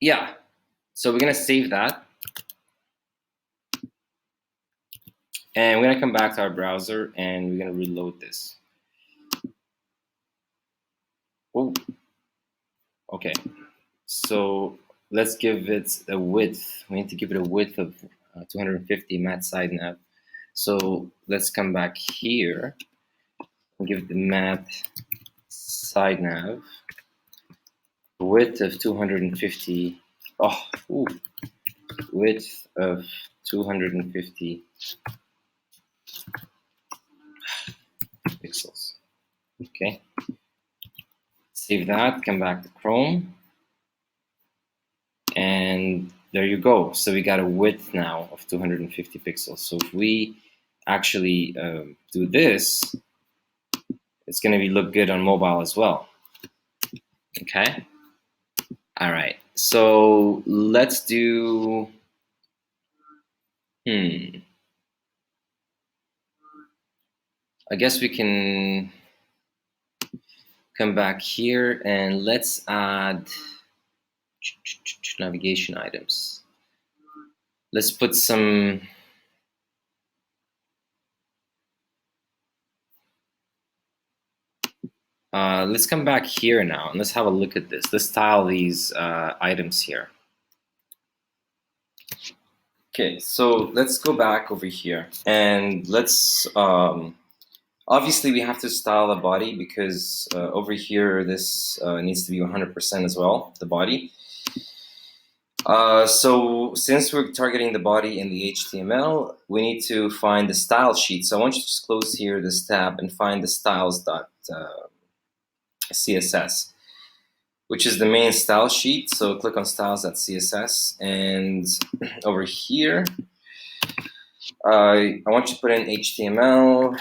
yeah, so we're gonna save that, and we're gonna come back to our browser and we're gonna reload this. Oh, okay, so let's give it a width. We need to give it a width of 250 mat SideNav. So let's come back here and give the mat SideNav a width of 250. Oh, ooh, width of 250 pixels. Okay. Save that, come back to Chrome, and there you go. So we got a width now of 250 pixels. So if we actually do this, it's going to look good on mobile as well. Okay. All right. So let's do. I guess we can come back here and let's add navigation items. Let's put some. Let's come back here now and let's have a look at this. Let's style these items here. Okay, so let's go back over here and let's. Obviously, we have to style the body because over here, this needs to be 100% as well, the body. So since we're targeting the body in the HTML, we need to find the style sheet. So I want you to just close here this tab and find the styles.css, which is the main style sheet. So click on styles.css, and over here, I want you to put in HTML,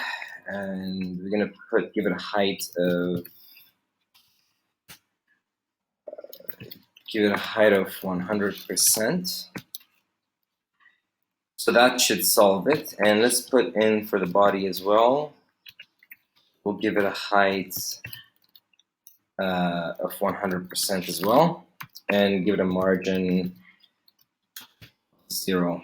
and we're gonna give it a height of 100%. So that should solve it. And let's put in for the body as well. We'll give it a height of 100% as well, and give it a margin 0.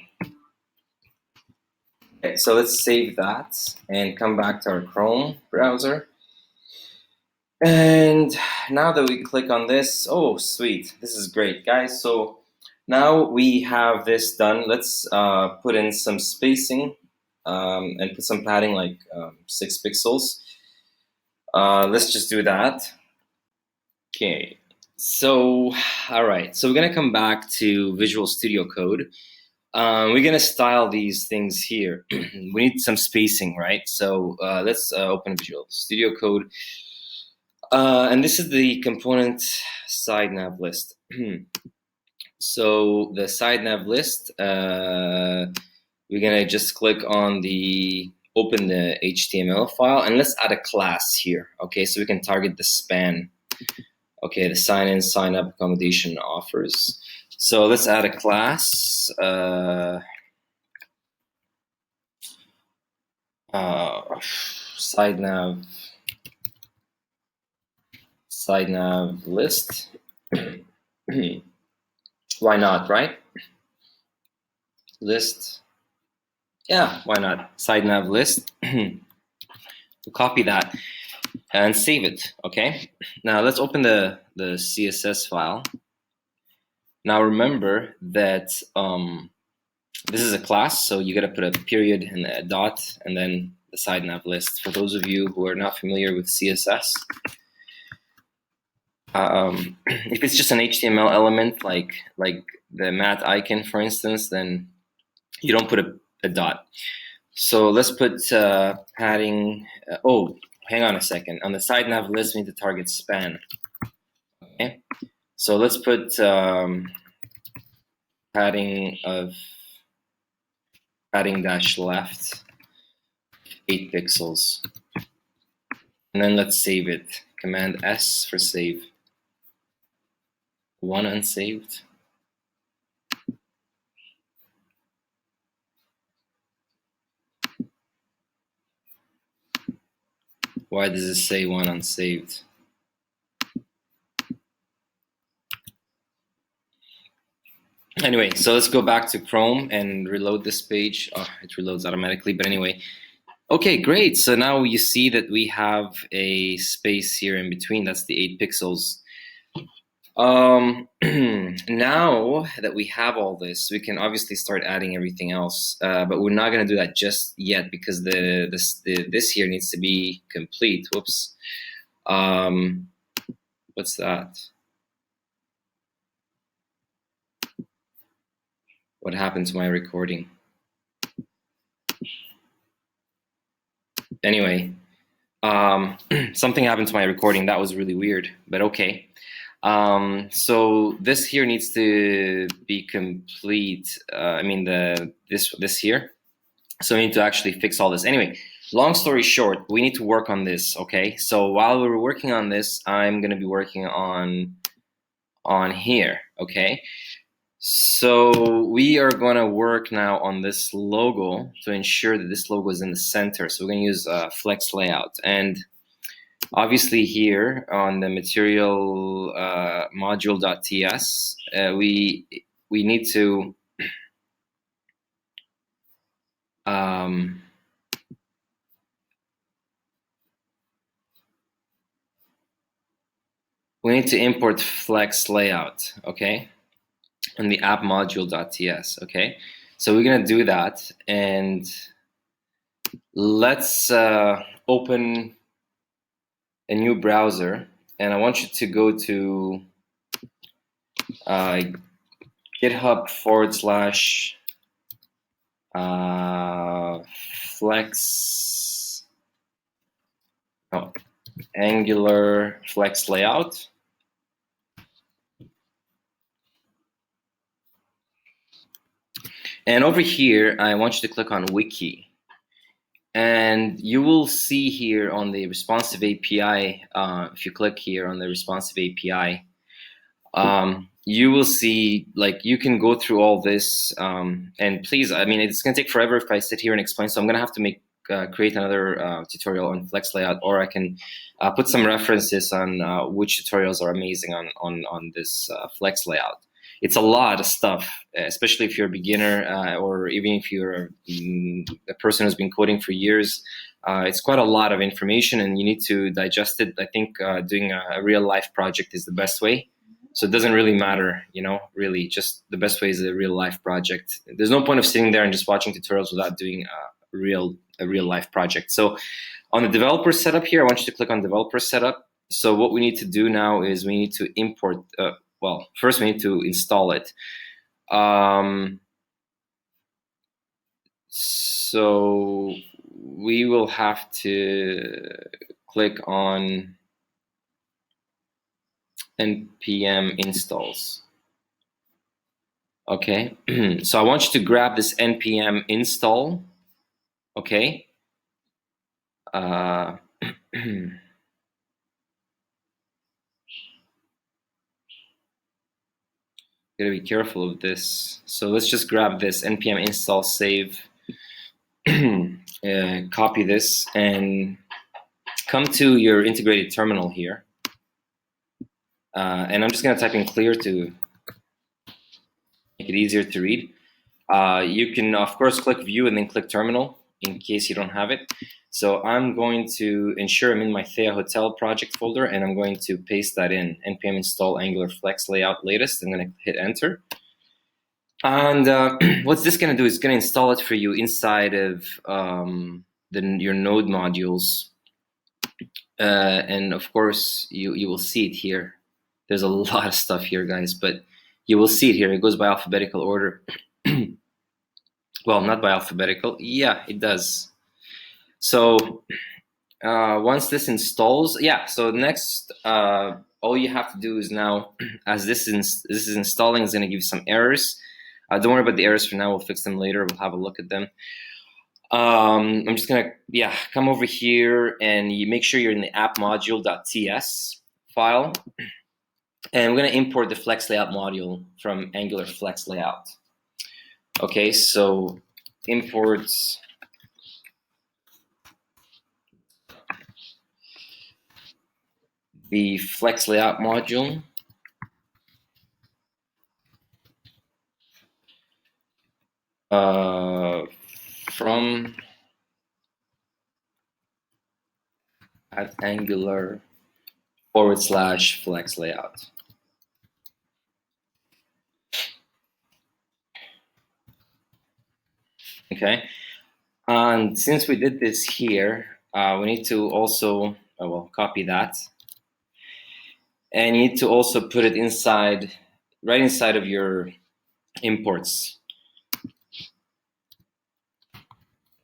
Okay, so let's save that and come back to our Chrome browser. And now that we click on this, oh sweet, this is great, guys. So now we have this done. Let's put in some spacing and put some padding, like 6 pixels. Let's just do that. Okay, so all right, so we're gonna come back to Visual Studio Code. We're gonna style these things here. We need some spacing, right? So let's open Visual Studio Code. And this is the component SideNav list. So the SideNav list, we're gonna just click on open the HTML file, and let's add a class here. Okay, so we can target the span. Okay, the sign in, sign up, accommodation offers. So let's add a class. SideNav list. Why not, right? List. Yeah, why not? SideNav list. We'll copy that and save it. Okay. Now let's open the CSS file. Now remember that this is a class, so you gotta put a period and a dot and then the SideNav list. For those of you who are not familiar with CSS, if it's just an HTML element like the mat icon, for instance, then you don't put a dot. So let's put padding. Oh, hang on a second. On the SideNav list, we need to target span. Okay, so let's put padding dash left 8 pixels, and then let's save it. Command S for save. 1 unsaved. Why does it say 1 unsaved? Anyway, so let's go back to Chrome and reload this page. Oh, it reloads automatically, but anyway. Okay, great. So now you see that we have a space here in between. That's the 8 pixels. Now that we have all this, we can obviously start adding everything else, but we're not going to do that just yet because this here needs to be complete. Whoops. What's that? What happened to my recording? Anyway, something happened to my recording. That was really weird, but okay. So this here needs to be complete. I mean this here. So we need to actually fix all this. Anyway, long story short, we need to work on this. Okay. So while we're working on this, I'm gonna be working on here. Okay. So we are gonna work now on this logo to ensure that this logo is in the center. So we're gonna use FlexLayout, and obviously here on the material module.ts, we need to import FlexLayout, okay, on the app module.ts, okay. So we're gonna do that, and let's open a new browser, and I want you to go to GitHub / flex, no, Angular flex layout. And over here, I want you to click on Wiki. And you will see here on the responsive API, if you click here on the responsive API, you will see, like, you can go through all this. And please, I mean, it's gonna take forever if I sit here and explain, so I'm gonna have to create another tutorial on FlexLayout, or I can put some references on which tutorials are amazing on this FlexLayout. It's a lot of stuff, especially if you're a beginner or even if you're a person who's been coding for years. It's quite a lot of information, and you need to digest it. I think doing a real life project is the best way. So it doesn't really matter, you know, really, just the best way is a real life project. There's no point of sitting there and just watching tutorials without doing a real life project. So on the developer setup here, I want you to click on developer setup. So what we need to do now is we need to import, well, first we need to install it. So we will have to click on npm installs. Okay, so I want you to grab this npm install. Okay. Gotta be careful of this. So let's just grab this npm install save, copy this, and come to your integrated terminal here. And I'm just gonna type in clear to make it easier to read. You can, of course, click view and then click terminal in case you don't have it. So I'm going to ensure I'm in my Thea Hotel project folder, and I'm going to paste that in, npm install Angular Flex Layout latest. I'm going to hit enter. And what's this going to do is going to install it for you inside of your node modules. And of course, you will see it here. There's a lot of stuff here, guys, but you will see it here. It goes by alphabetical order. Well, not by alphabetical. Yeah, it does. So once this installs, yeah, so next, all you have to do is now, as this is installing, it's going to give you some errors. Don't worry about the errors for now. We'll fix them later. We'll have a look at them. I'm just going to, come over here, and you make sure you're in the app module.ts file. And we're going to import the Flex Layout module from Angular Flex Layout. Okay, so imports the Flex Layout module from at Angular / Flex Layout. Okay, and since we did this here, we need to also copy that, and you need to also put it inside, right inside of your imports,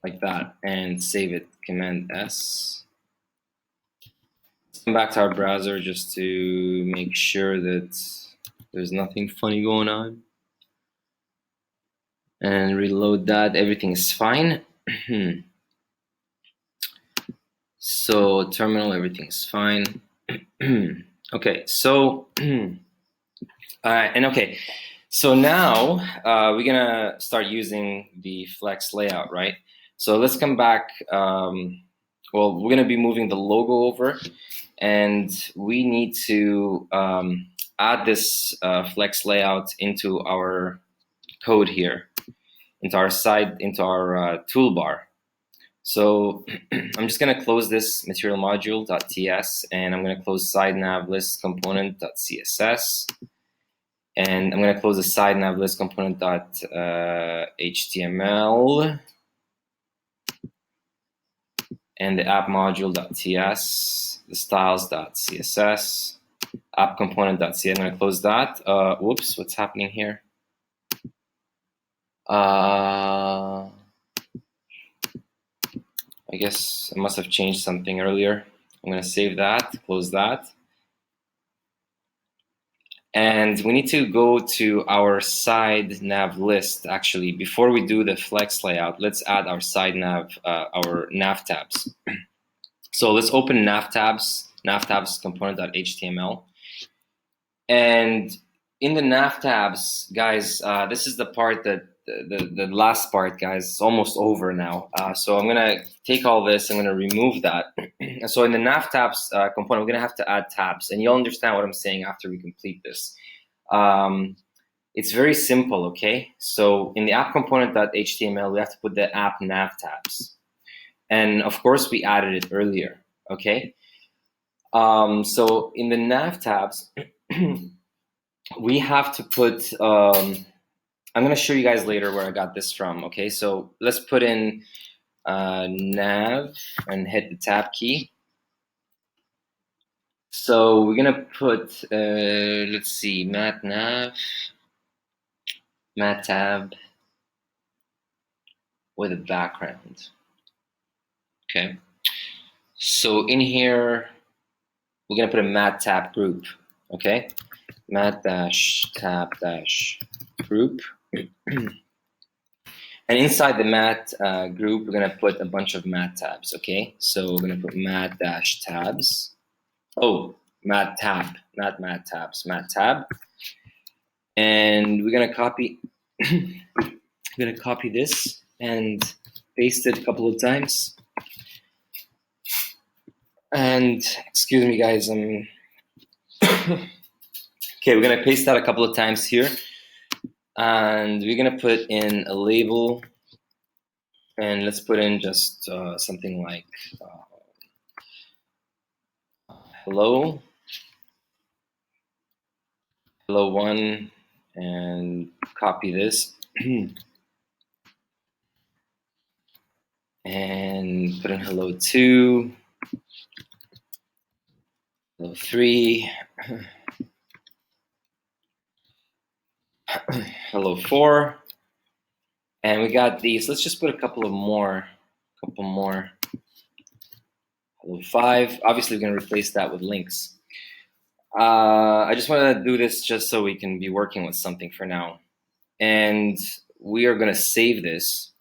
like that, and save it. Command S. Let's come back to our browser just to make sure that there's nothing funny going on, and reload that. Everything is fine. So terminal, everything is fine. Okay, so so now we're gonna start using the Flex Layout, right? So let's come back. Well, we're gonna be moving the logo over, and we need to add this Flex Layout into our code here, into our toolbar. So I'm just going to close this material module.ts, and I'm going to close SideNav List component.css, and I'm going to close the SideNav List component.html. and the app module.ts, the styles.css, app component.c. I'm going to close that. Whoops, what's happening here? I guess I must have changed something earlier. I'm going to save that, close that. And we need to go to our SideNav list. Actually, before we do the flex layout, let's add our SideNav, our nav tabs. So let's open nav tabs component.html. And in the nav tabs, guys, this is the part that the last part, guys, is almost over now. So I'm gonna take all this, I'm gonna remove that. So in the nav tabs component, we're gonna have to add tabs, and you'll understand what I'm saying after we complete this. It's very simple, okay? So in the app component.html, we have to put the app nav tabs. And of course, we added it earlier, okay? So in the nav tabs, we have to put, I'm gonna show you guys later where I got this from, okay? So let's put in nav and hit the tab key. So we're gonna put, let's see, mat tab with a background, okay? So in here, we're gonna put a mat tab group, okay? mat-tab-group. And inside the mat group, we're gonna put a bunch of mat tabs, okay? So we're gonna put mat-tabs. Oh, mat tab, not mat tabs, mat tab. And we're gonna copy, this and paste it a couple of times. And excuse me, guys, I'm okay. We're gonna paste that a couple of times here, and we're gonna put in a label. And let's put in just something like hello 1, and copy this and put in hello 2, hello 3, hello 4, and we got these. Let's just put a couple more. Hello 5. Obviously, we're going to replace that with links. I just want to do this just so we can be working with something for now. And we are going to save this.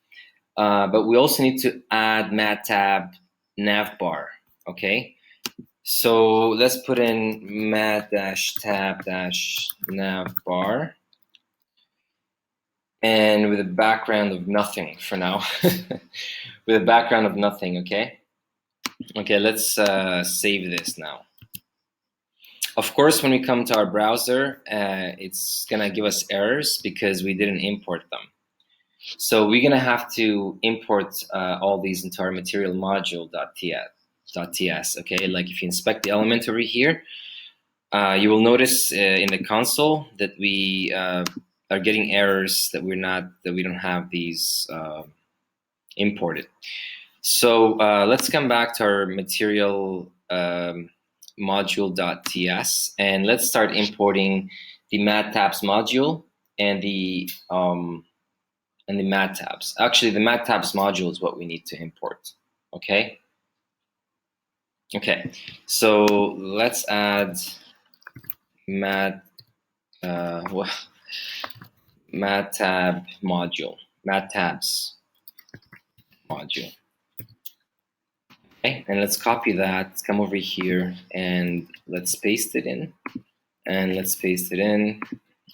But we also need to add mat tab navbar, okay? So let's put in mat-tab-navbar. And with a background of nothing for now. With a background of nothing, okay? Okay, let's save this now. Of course, when we come to our browser, it's gonna give us errors because we didn't import them. So we're gonna have to import all these into our material module.ts, okay? Like if you inspect the element over here, you will notice in the console that we are getting errors that we don't have these imported. So let's come back to our material module.ts, and let's start importing the mat tabs module and the mat tabs. Actually, the mat tabs module is what we need to import. Okay. Okay. So let's add mat tab module, mat tabs module. Okay, and let's copy that. Let's come over here and let's paste it in, and let's paste it in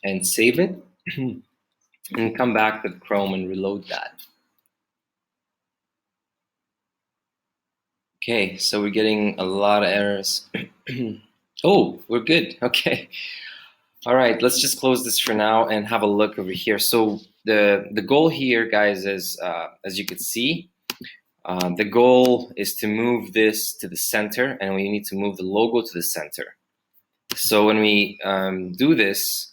and save it, and come back with Chrome and reload that. Okay, so we're getting a lot of errors. Oh, we're good. Okay. All right, let's just close this for now and have a look over here. So the goal here, guys, is as you can see, the goal is to move this to the center, and we need to move the logo to the center. So when we do this,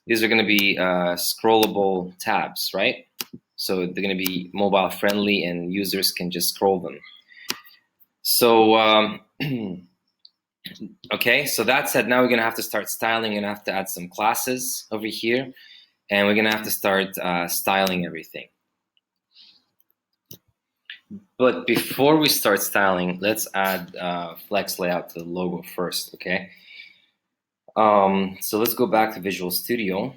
these are going to be scrollable tabs, right? So they're going to be mobile friendly, and users can just scroll them. So, okay, so that said, now we're gonna have to start styling and have to add some classes over here, and we're gonna have to start styling everything. But before we start styling, let's add FlexLayout to the logo first, okay? So let's go back to Visual Studio,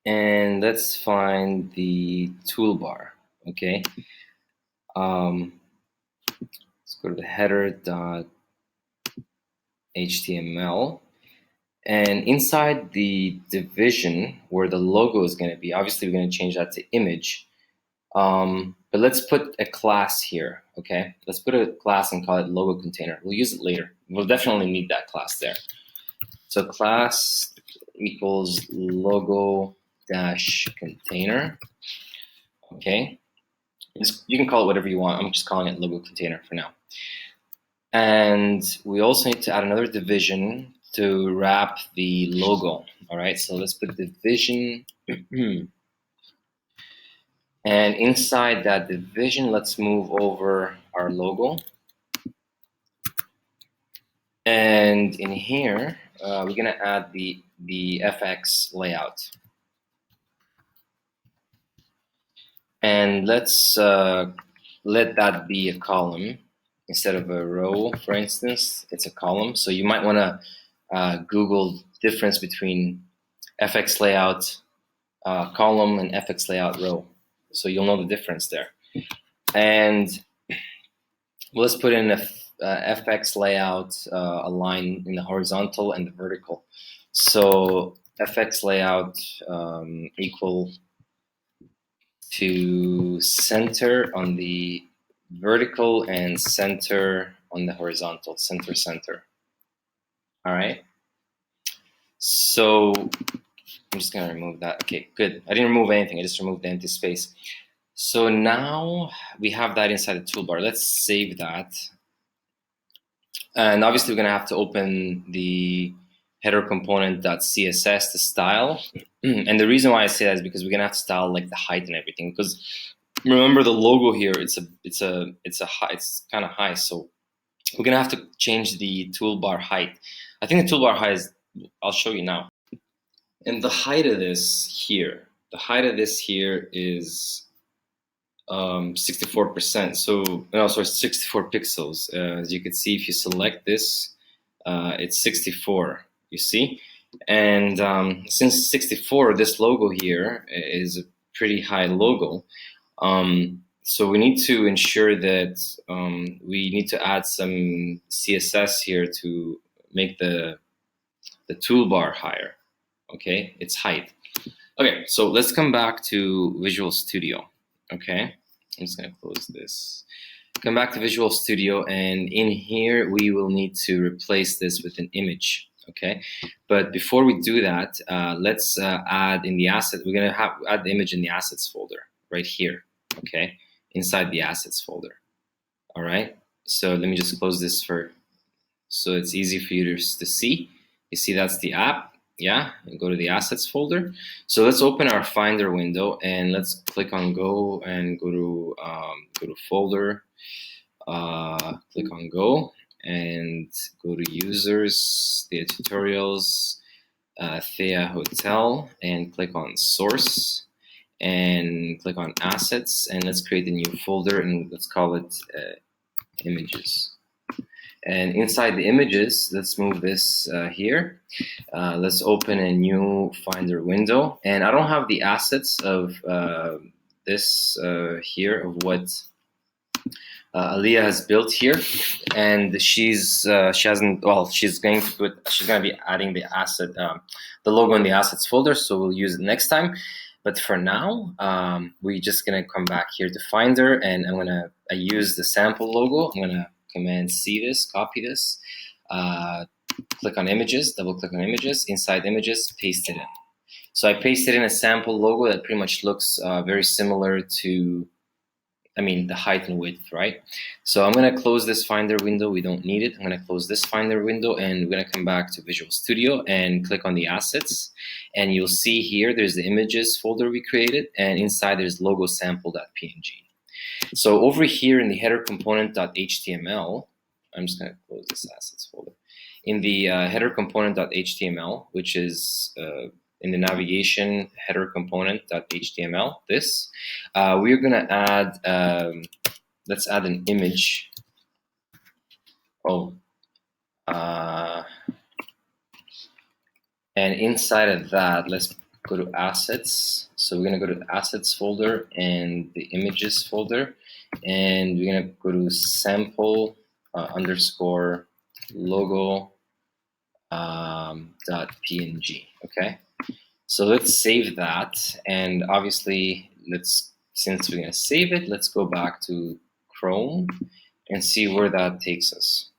and let's find the toolbar, okay? Let's go to the header.html, and inside the division where the logo is going to be, obviously we're going to change that to image, but let's put a class here, okay? Let's put a class and call it logo container. We'll use it later. We'll definitely need that class there. So class equals logo dash container, okay? You can call it whatever you want. I'm just calling it logo container for now. And we also need to add another division to wrap the logo. All right, so let's put division. And inside that division, let's move over our logo. And in here, we're gonna add the FX layout. And let's let that be a column instead of a row, for instance. It's a column. So you might want to Google difference between FX layout column and FX layout row. So you'll know the difference there. And let's put in a FX layout a line in the horizontal and the vertical. So FX layout equal to center on the vertical and center on the horizontal, center. All right. So I'm just gonna remove that. Okay, good. I didn't remove anything. I just removed the empty space. So now we have that inside the toolbar. Let's save that. And obviously we're gonna have to open the header component.css to style. And the reason why I say that is because we're gonna have to style like the height and everything. Because remember the logo here, it's kind of high. So we're gonna have to change the toolbar height. I think the toolbar height is, I'll show you now. And the height of this here, is 64%. So no, sorry, 64 pixels. As you can see, if you select this, it's 64. You see, and since 64, this logo here is a pretty high logo. So we need to ensure that we need to add some CSS here to make the toolbar higher. Okay, its height. Okay, so let's come back to Visual Studio. Okay, I'm just gonna close this. Come back to Visual Studio, and in here we will need to replace this with an image. Okay, but before we do that, let's add in the asset. We're gonna add the image in the assets folder right here. Okay, inside the assets folder. All right. So let me just close this so it's easy for you to see. You see that's the app. Yeah, and go to the assets folder. So let's open our Finder window and let's click on Go and go to folder. Click on Go and go to Users, Thea Tutorials, Thea Hotel, and click on Source and click on Assets, and let's create a new folder and let's call it Images. And inside the images, let's move this here. Let's open a new Finder window. And I don't have the assets of this here, of what Aliyah has built here. And she's going to be adding the asset, the logo in the assets folder. So we'll use it next time. But for now, we're just going to come back here to Finder, and I use the sample logo. I'm going to Command C this, copy this, click on images, double click on images, inside images, paste it in. So I pasted in a sample logo that pretty much looks very similar to, the height and width, right? So I'm gonna close this Finder window, we don't need it. I'm gonna close this Finder window and we're gonna come back to Visual Studio and click on the assets. And you'll see here, there's the images folder we created, and inside there's logo sample.png. So over here in the header component.html, I'm just going to close this assets folder. In the header component.html, which is in the navigation header component.html, we're going to add, let's add an image. And inside of that, let's go to assets. So we're going to go to the assets folder and the images folder, and we're going to go to sample underscore logo .png. Okay, so let's save that, and obviously since we're going to save it, let's go back to Chrome and see where that takes us.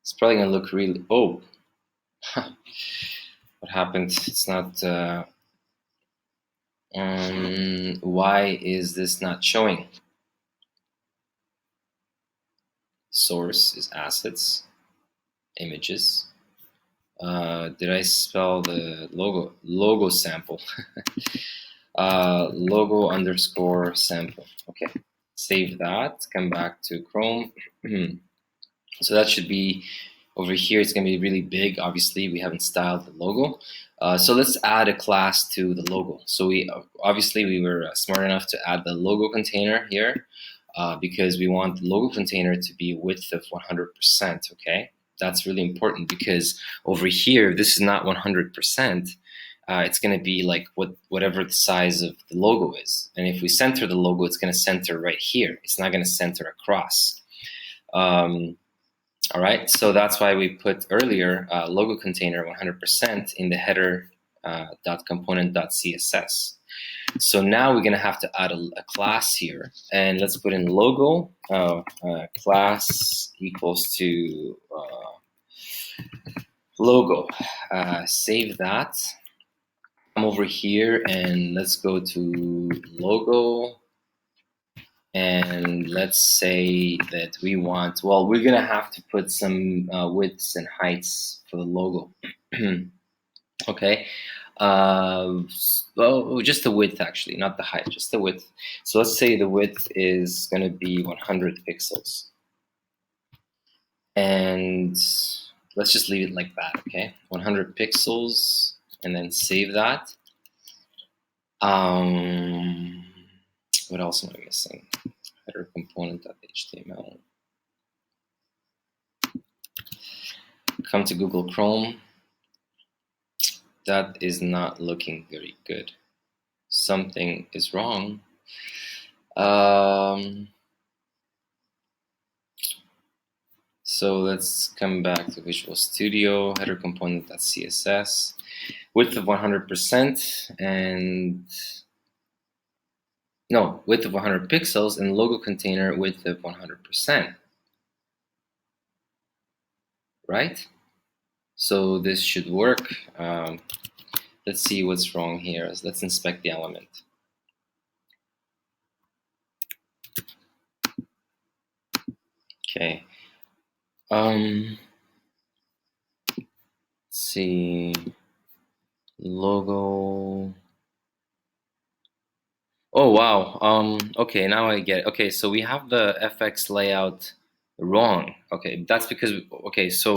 It's probably going to look really what happened? It's not. Why is this not showing? Source is assets, images. Did I spell the logo? Logo sample. Logo underscore sample. Okay, save that. Come back to Chrome. So that should be over here. It's going to be really big. Obviously, we haven't styled the logo. So let's add a class to the logo. So we were smart enough to add the logo container here because we want the logo container to be width of 100%. Okay, that's really important because over here, this is not 100%. It's going to be like whatever the size of the logo is. And if we center the logo, it's going to center right here. It's not going to center across. All right, so that's why we put earlier logo container 100% in the header .component.css. So now we're going to have to add a class here, and let's put in logo class equals to logo. Save that. Come over here and let's go to logo. And let's say that we want, well, we're going to have to put some widths and heights for the logo. Okay. Well, just the width, actually, not the height, just the width. So let's say the width is going to be 100 pixels. And let's just leave it like that, okay? 100 pixels, and then save that. What else am I missing? Header component.html. Come to Google Chrome. That is not looking very good. Something is wrong. So let's come back to Visual Studio, header component.css, width of 100%, and no, width of 100 pixels, and logo container width of 100%. Right? So this should work. Let's see what's wrong here. Let's inspect the element. Okay. Let's see. Logo. Oh wow. Okay, now I get it. Okay, so we have the FX layout wrong. Okay, that's because so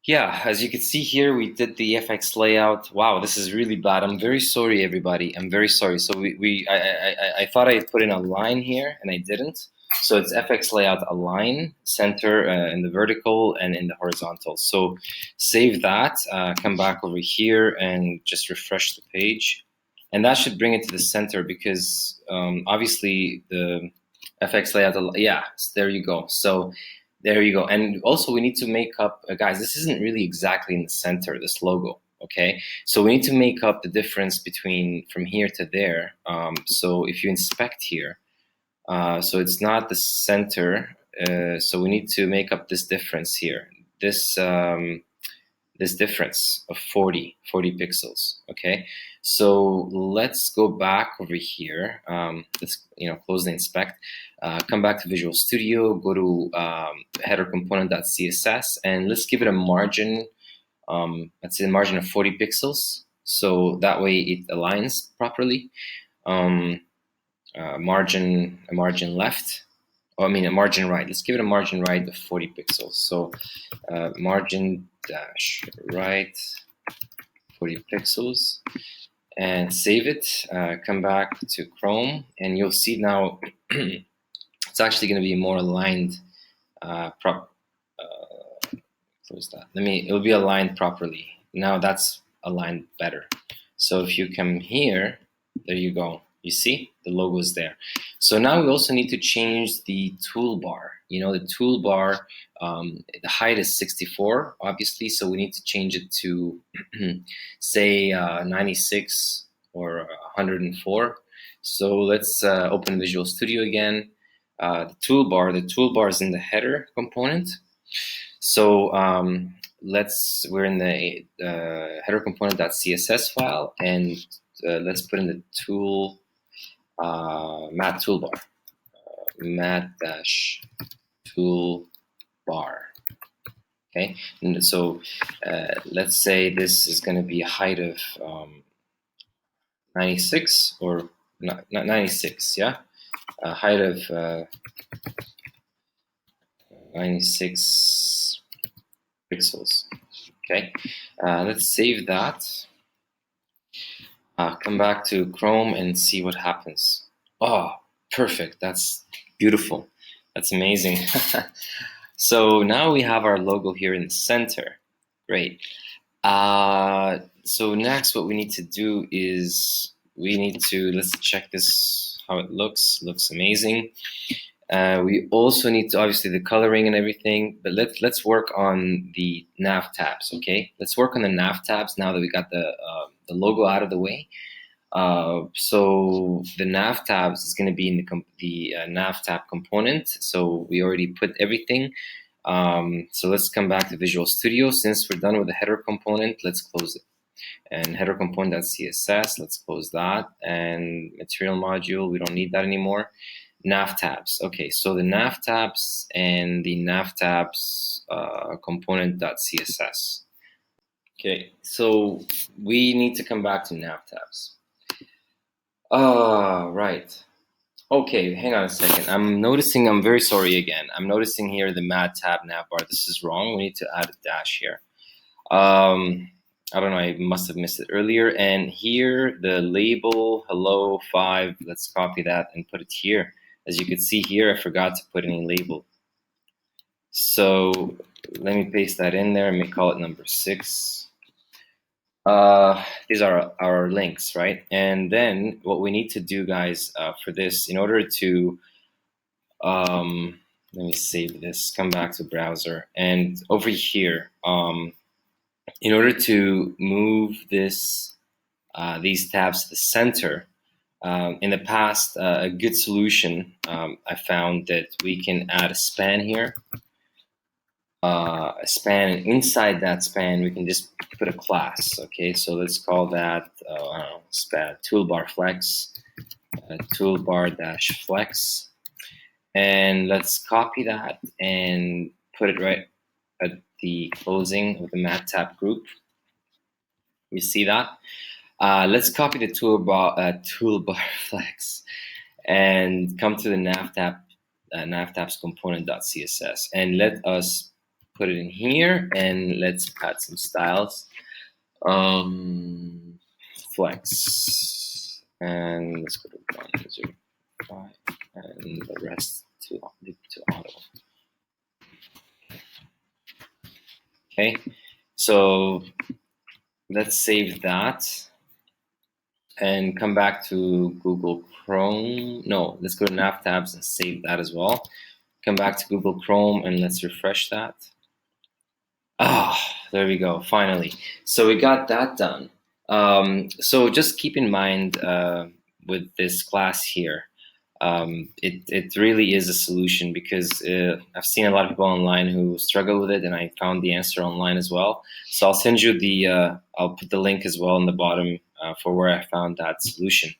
yeah, as you can see here, we did the FX layout. Wow, this is really bad. I'm very sorry, everybody. I'm very sorry. So I thought I put in a line here, and I didn't. So it's FX layout align, center in the vertical and in the horizontal. So save that, come back over here and just refresh the page. And that should bring it to the center because obviously the FX layout, yeah, there you go. So there you go. And also we need to make up, guys, this isn't really exactly in the center, this logo, okay? So we need to make up the difference between from here to there. So if you inspect here, so it's not the center, so we need to make up this difference here. This difference of 40 pixels, okay? So let's go back over here. Let's close the inspect. Come back to Visual Studio, go to header component.css, and let's give it a margin. Let's say a margin of 40 pixels, so that way it aligns properly. a margin left. Oh, I mean a margin right. Let's give it a margin right of 40 pixels. So margin dash right 40 pixels, and save it. Come back to Chrome, and you'll see now it's actually going to be more aligned. Close that. It'll be aligned properly. Now that's aligned better. So if you come here, there you go. You see the logo is there. So now we also need to change the toolbar. You know, the toolbar, the height is 64, obviously. So we need to change it to say 96 or 104. So let's open Visual Studio again. The toolbar is in the header component. So we're in the header component.css file, and let's put in the tool mat toolbar, mat-toolbar. Okay, and so let's say this is going to be a height of 96 or not 96, yeah, a height of 96 pixels. Okay, let's save that. Come back to Chrome and see what happens. Oh, perfect. That's beautiful. That's amazing. So now we have our logo here in the center. Great. So next what we need to do is let's check this, how it looks. Looks amazing. We also need to, obviously, the coloring and everything, but let's work on the nav tabs. Okay, let's work on the nav tabs now that we got the logo out of the way. So the nav tabs is going to be in the nav tab component. So we already put everything. So let's come back to Visual Studio. Since we're done with the header component, let's close it. And header component.css, let's close that. And material module, we don't need that anymore. Nav tabs. Okay, so the nav tabs and the nav tabs component.css. Okay, so we need to come back to nav tabs. Right. Okay, hang on a second. I'm very sorry again. I'm noticing here the mat tab navbar. This is wrong. We need to add a dash here. I don't know, I must have missed it earlier. And here, the label hello 5, let's copy that and put it here. As you can see here, I forgot to put any label. So let me paste that in there and we call it number 6. These are our links, right? And then what we need to do, guys, for this, in order to, let me save this, come back to browser, and over here, in order to move this, these tabs to the center, in the past, a good solution, I found that we can add a span here. A span, and inside that span we can just put a class. Okay, so let's call that I don't know, span toolbar flex, toolbar dash flex, and let's copy that and put it right at the closing of the mat tab group. You see that? Let's copy the toolbar flex and come to the nav tabs component.css, and let us put it in here, and let's add some styles. Flex, and let's go to 105, and the rest to auto. Okay, so let's save that and come back to Google Chrome. No, let's go to nav tabs and save that as well. Come back to Google Chrome and let's refresh that. There we go, finally. So we got that done. So just keep in mind with this class here, it really is a solution, because I've seen a lot of people online who struggle with it, and I found the answer online as well. So I'll send you I'll put the link as well in the bottom for where I found that solution.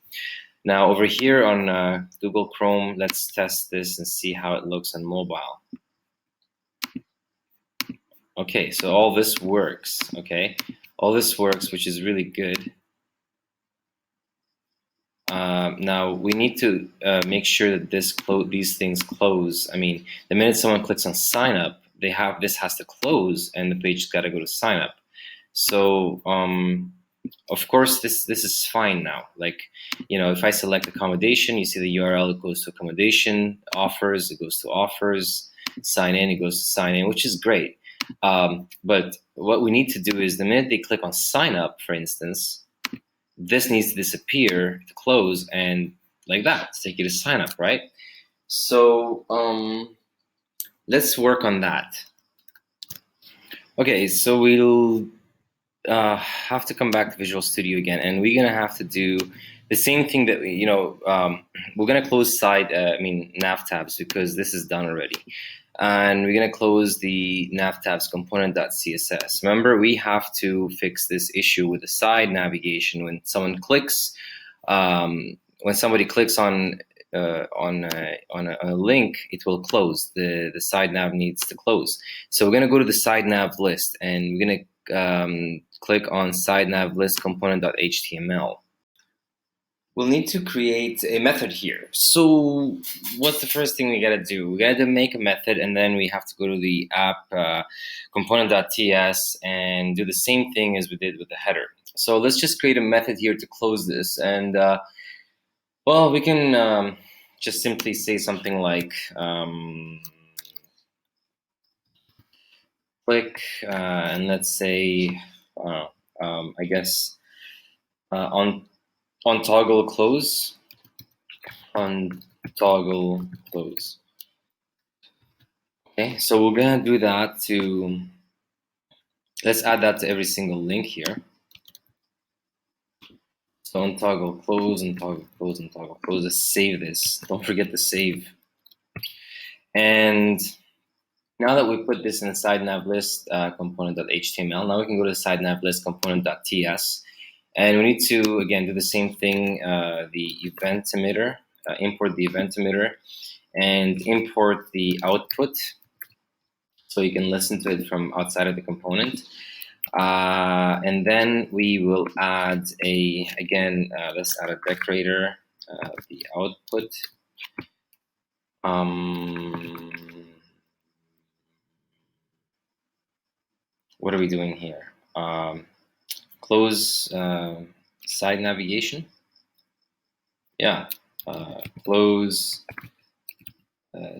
Now over here on Google Chrome, let's test this and see how it looks on mobile. Okay, so all this works, okay? All this works, which is really good. Now we need to make sure that these things close. I mean, the minute someone clicks on sign up, this has to close, and the page's got to go to sign up. So of course, this is fine now. Like, if I select accommodation, you see the URL, it goes to accommodation, offers, it goes to offers, sign in, it goes to sign in, which is great. But what we need to do is the minute they click on sign up, for instance, this needs to disappear to close, and like that, to take you to sign up, right? So let's work on that. Okay, so we'll have to come back to Visual Studio again, and we're gonna have to do the same thing that we're gonna close nav tabs, because this is done already, and we're gonna close the nav tabs component.css. Remember, we have to fix this issue with the side navigation. When someone clicks, when somebody clicks on a link, it will close. The side nav needs to close. So we're gonna go to the SideNav list, and we're gonna click on SideNav list component.html. We'll need to create a method here. So what's the first thing we gotta do? We gotta make a method, and then we have to go to the app component.ts and do the same thing as we did with the header. So let's just create a method here to close this, and well, we can just simply say something like click, and let's say I guess on toggle close, on toggle close. Okay, so we're gonna do that to, let's add that to every single link here. So on toggle close, and toggle close, and toggle close. Let's save this. Don't forget to save. And now that we put this in the SideNav list component.html, now we can go to the SideNav list component.ts. And we need to, again, do the same thing, the event emitter, import the event emitter, and import the output, so you can listen to it from outside of the component. And then we will add let's add a decorator, the output. What are we doing here? Close side navigation. Yeah, close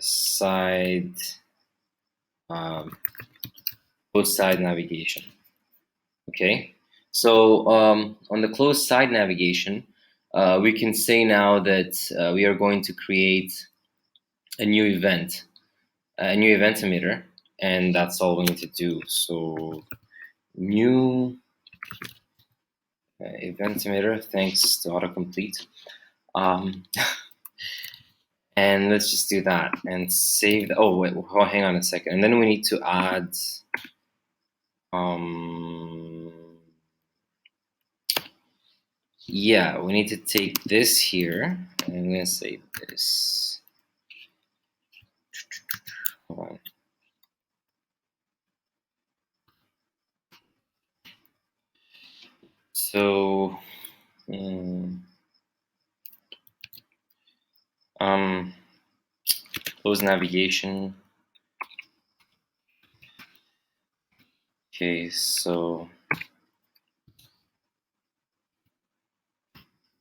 side navigation. Okay, so on the close side navigation, we can say now that we are going to create a new event emitter, and that's all we need to do. So new event emitter, thanks to autocomplete. And let's just do that and save. Oh wait, hang on a second. And then we need to add yeah, we need to take this here, and I'm gonna say this. Hold on. So close navigation. Okay, so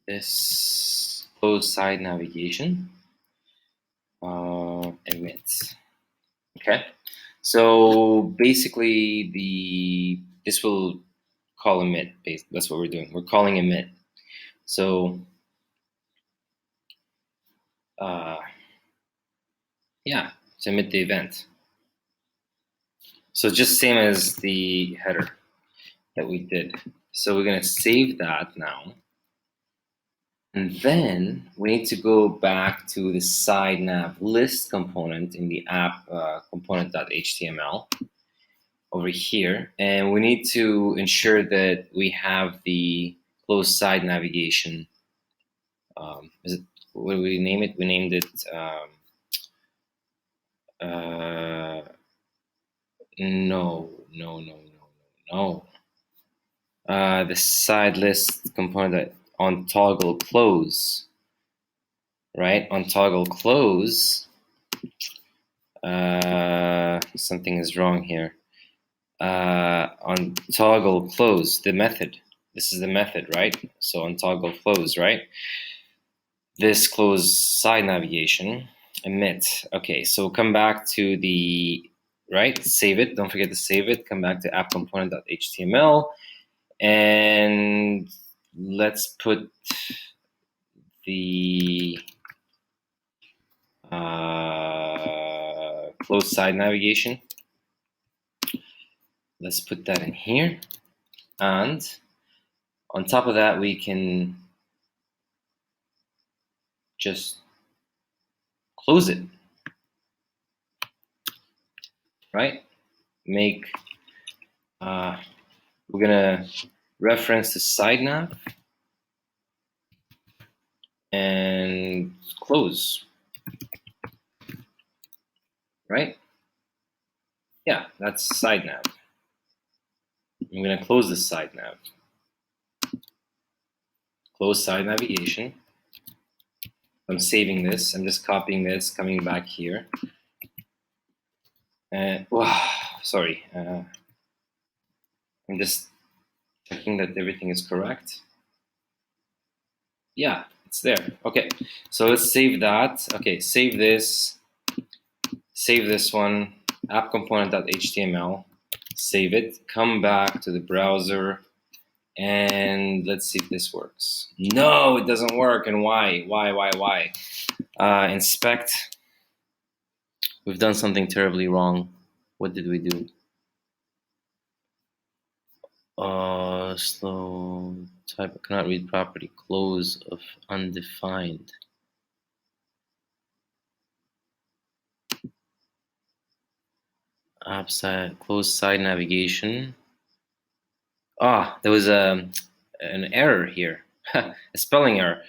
this close side navigation emits. Okay, so basically this will call emit. That's what we're doing. We're calling emit. So yeah, to emit the event. So just same as the header that we did. So we're gonna save that now. And then we need to go back to the SideNav list component in the app component.html over here. And we need to ensure that we have the close side navigation. What do we name it? We named it no. The side list component on toggle close, right? On toggle close, something is wrong here. On toggle close, the method. This is the method, right? So on toggle close, right? This close side navigation, emit. Okay, so come back to the, right? Save it. Don't forget to save it. Come back to app component.html, and let's put the close side navigation. Let's put that in here, and on top of that, we can just close it, right? Make, we're gonna reference the SideNav and close, right? Yeah, that's SideNav. I'm gonna close this SideNav. Close side navigation. I'm saving this. I'm just copying this, coming back here. And sorry. I'm just checking that everything is correct. Yeah, it's there. Okay, so let's save that. Okay, save this. Save this one. App component.html. Save it. Come back to the browser. And let's see if this works. No, it doesn't work. And why? Why? Inspect. We've done something terribly wrong. What did we do? Slow type cannot read property. Close of undefined. App side, close side navigation. There was an error here, a spelling error.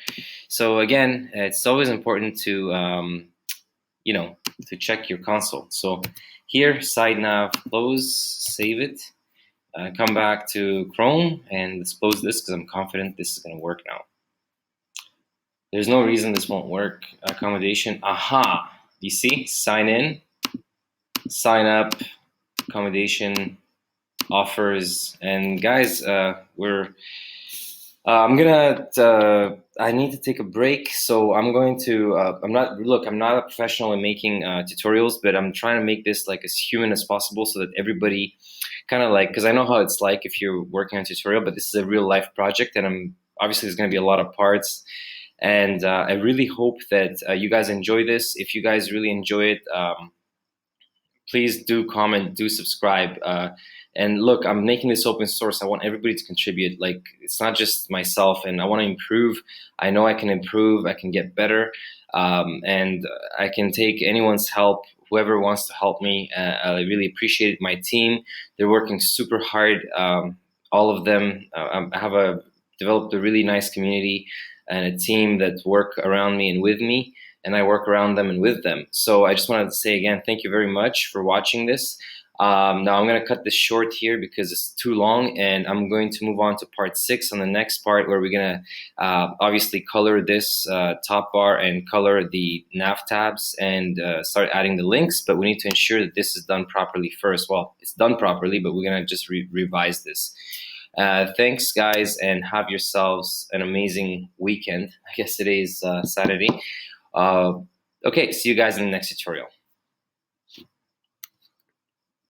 So again, it's always important to to check your console. So here, SideNav close, save it, come back to Chrome, and let's close this because I'm confident this is going to work now. There's no reason this won't work. Accommodation, aha! You see, sign in, sign up, accommodation, offers, and guys, I need to take a break, so I'm going to, I'm not a professional in making tutorials, but I'm trying to make this like as human as possible so that everybody kind of like, because I know how it's like if you're working on a tutorial, but this is a real life project, and obviously there's going to be a lot of parts, and I really hope that you guys enjoy this. If you guys really enjoy it, please do comment, do subscribe. And look, I'm making this open source. I want everybody to contribute. Like, it's not just myself, and I want to improve. I know I can improve, I can get better, and I can take anyone's help, whoever wants to help me. I really appreciate it. My team, they're working super hard. All of them. I have developed a really nice community and a team that work around me and with me, and I work around them and with them. So I just wanted to say again, thank you very much for watching this. Now I'm going to cut this short here because it's too long, and I'm going to move on to part 6 on the next part, where we're going to obviously color this top bar and color the nav tabs and start adding the links, but we need to ensure that this is done properly first. Well, it's done properly, but we're going to just revise this. Thanks, guys, and have yourselves an amazing weekend. I guess today is Saturday. Okay, see you guys in the next tutorial.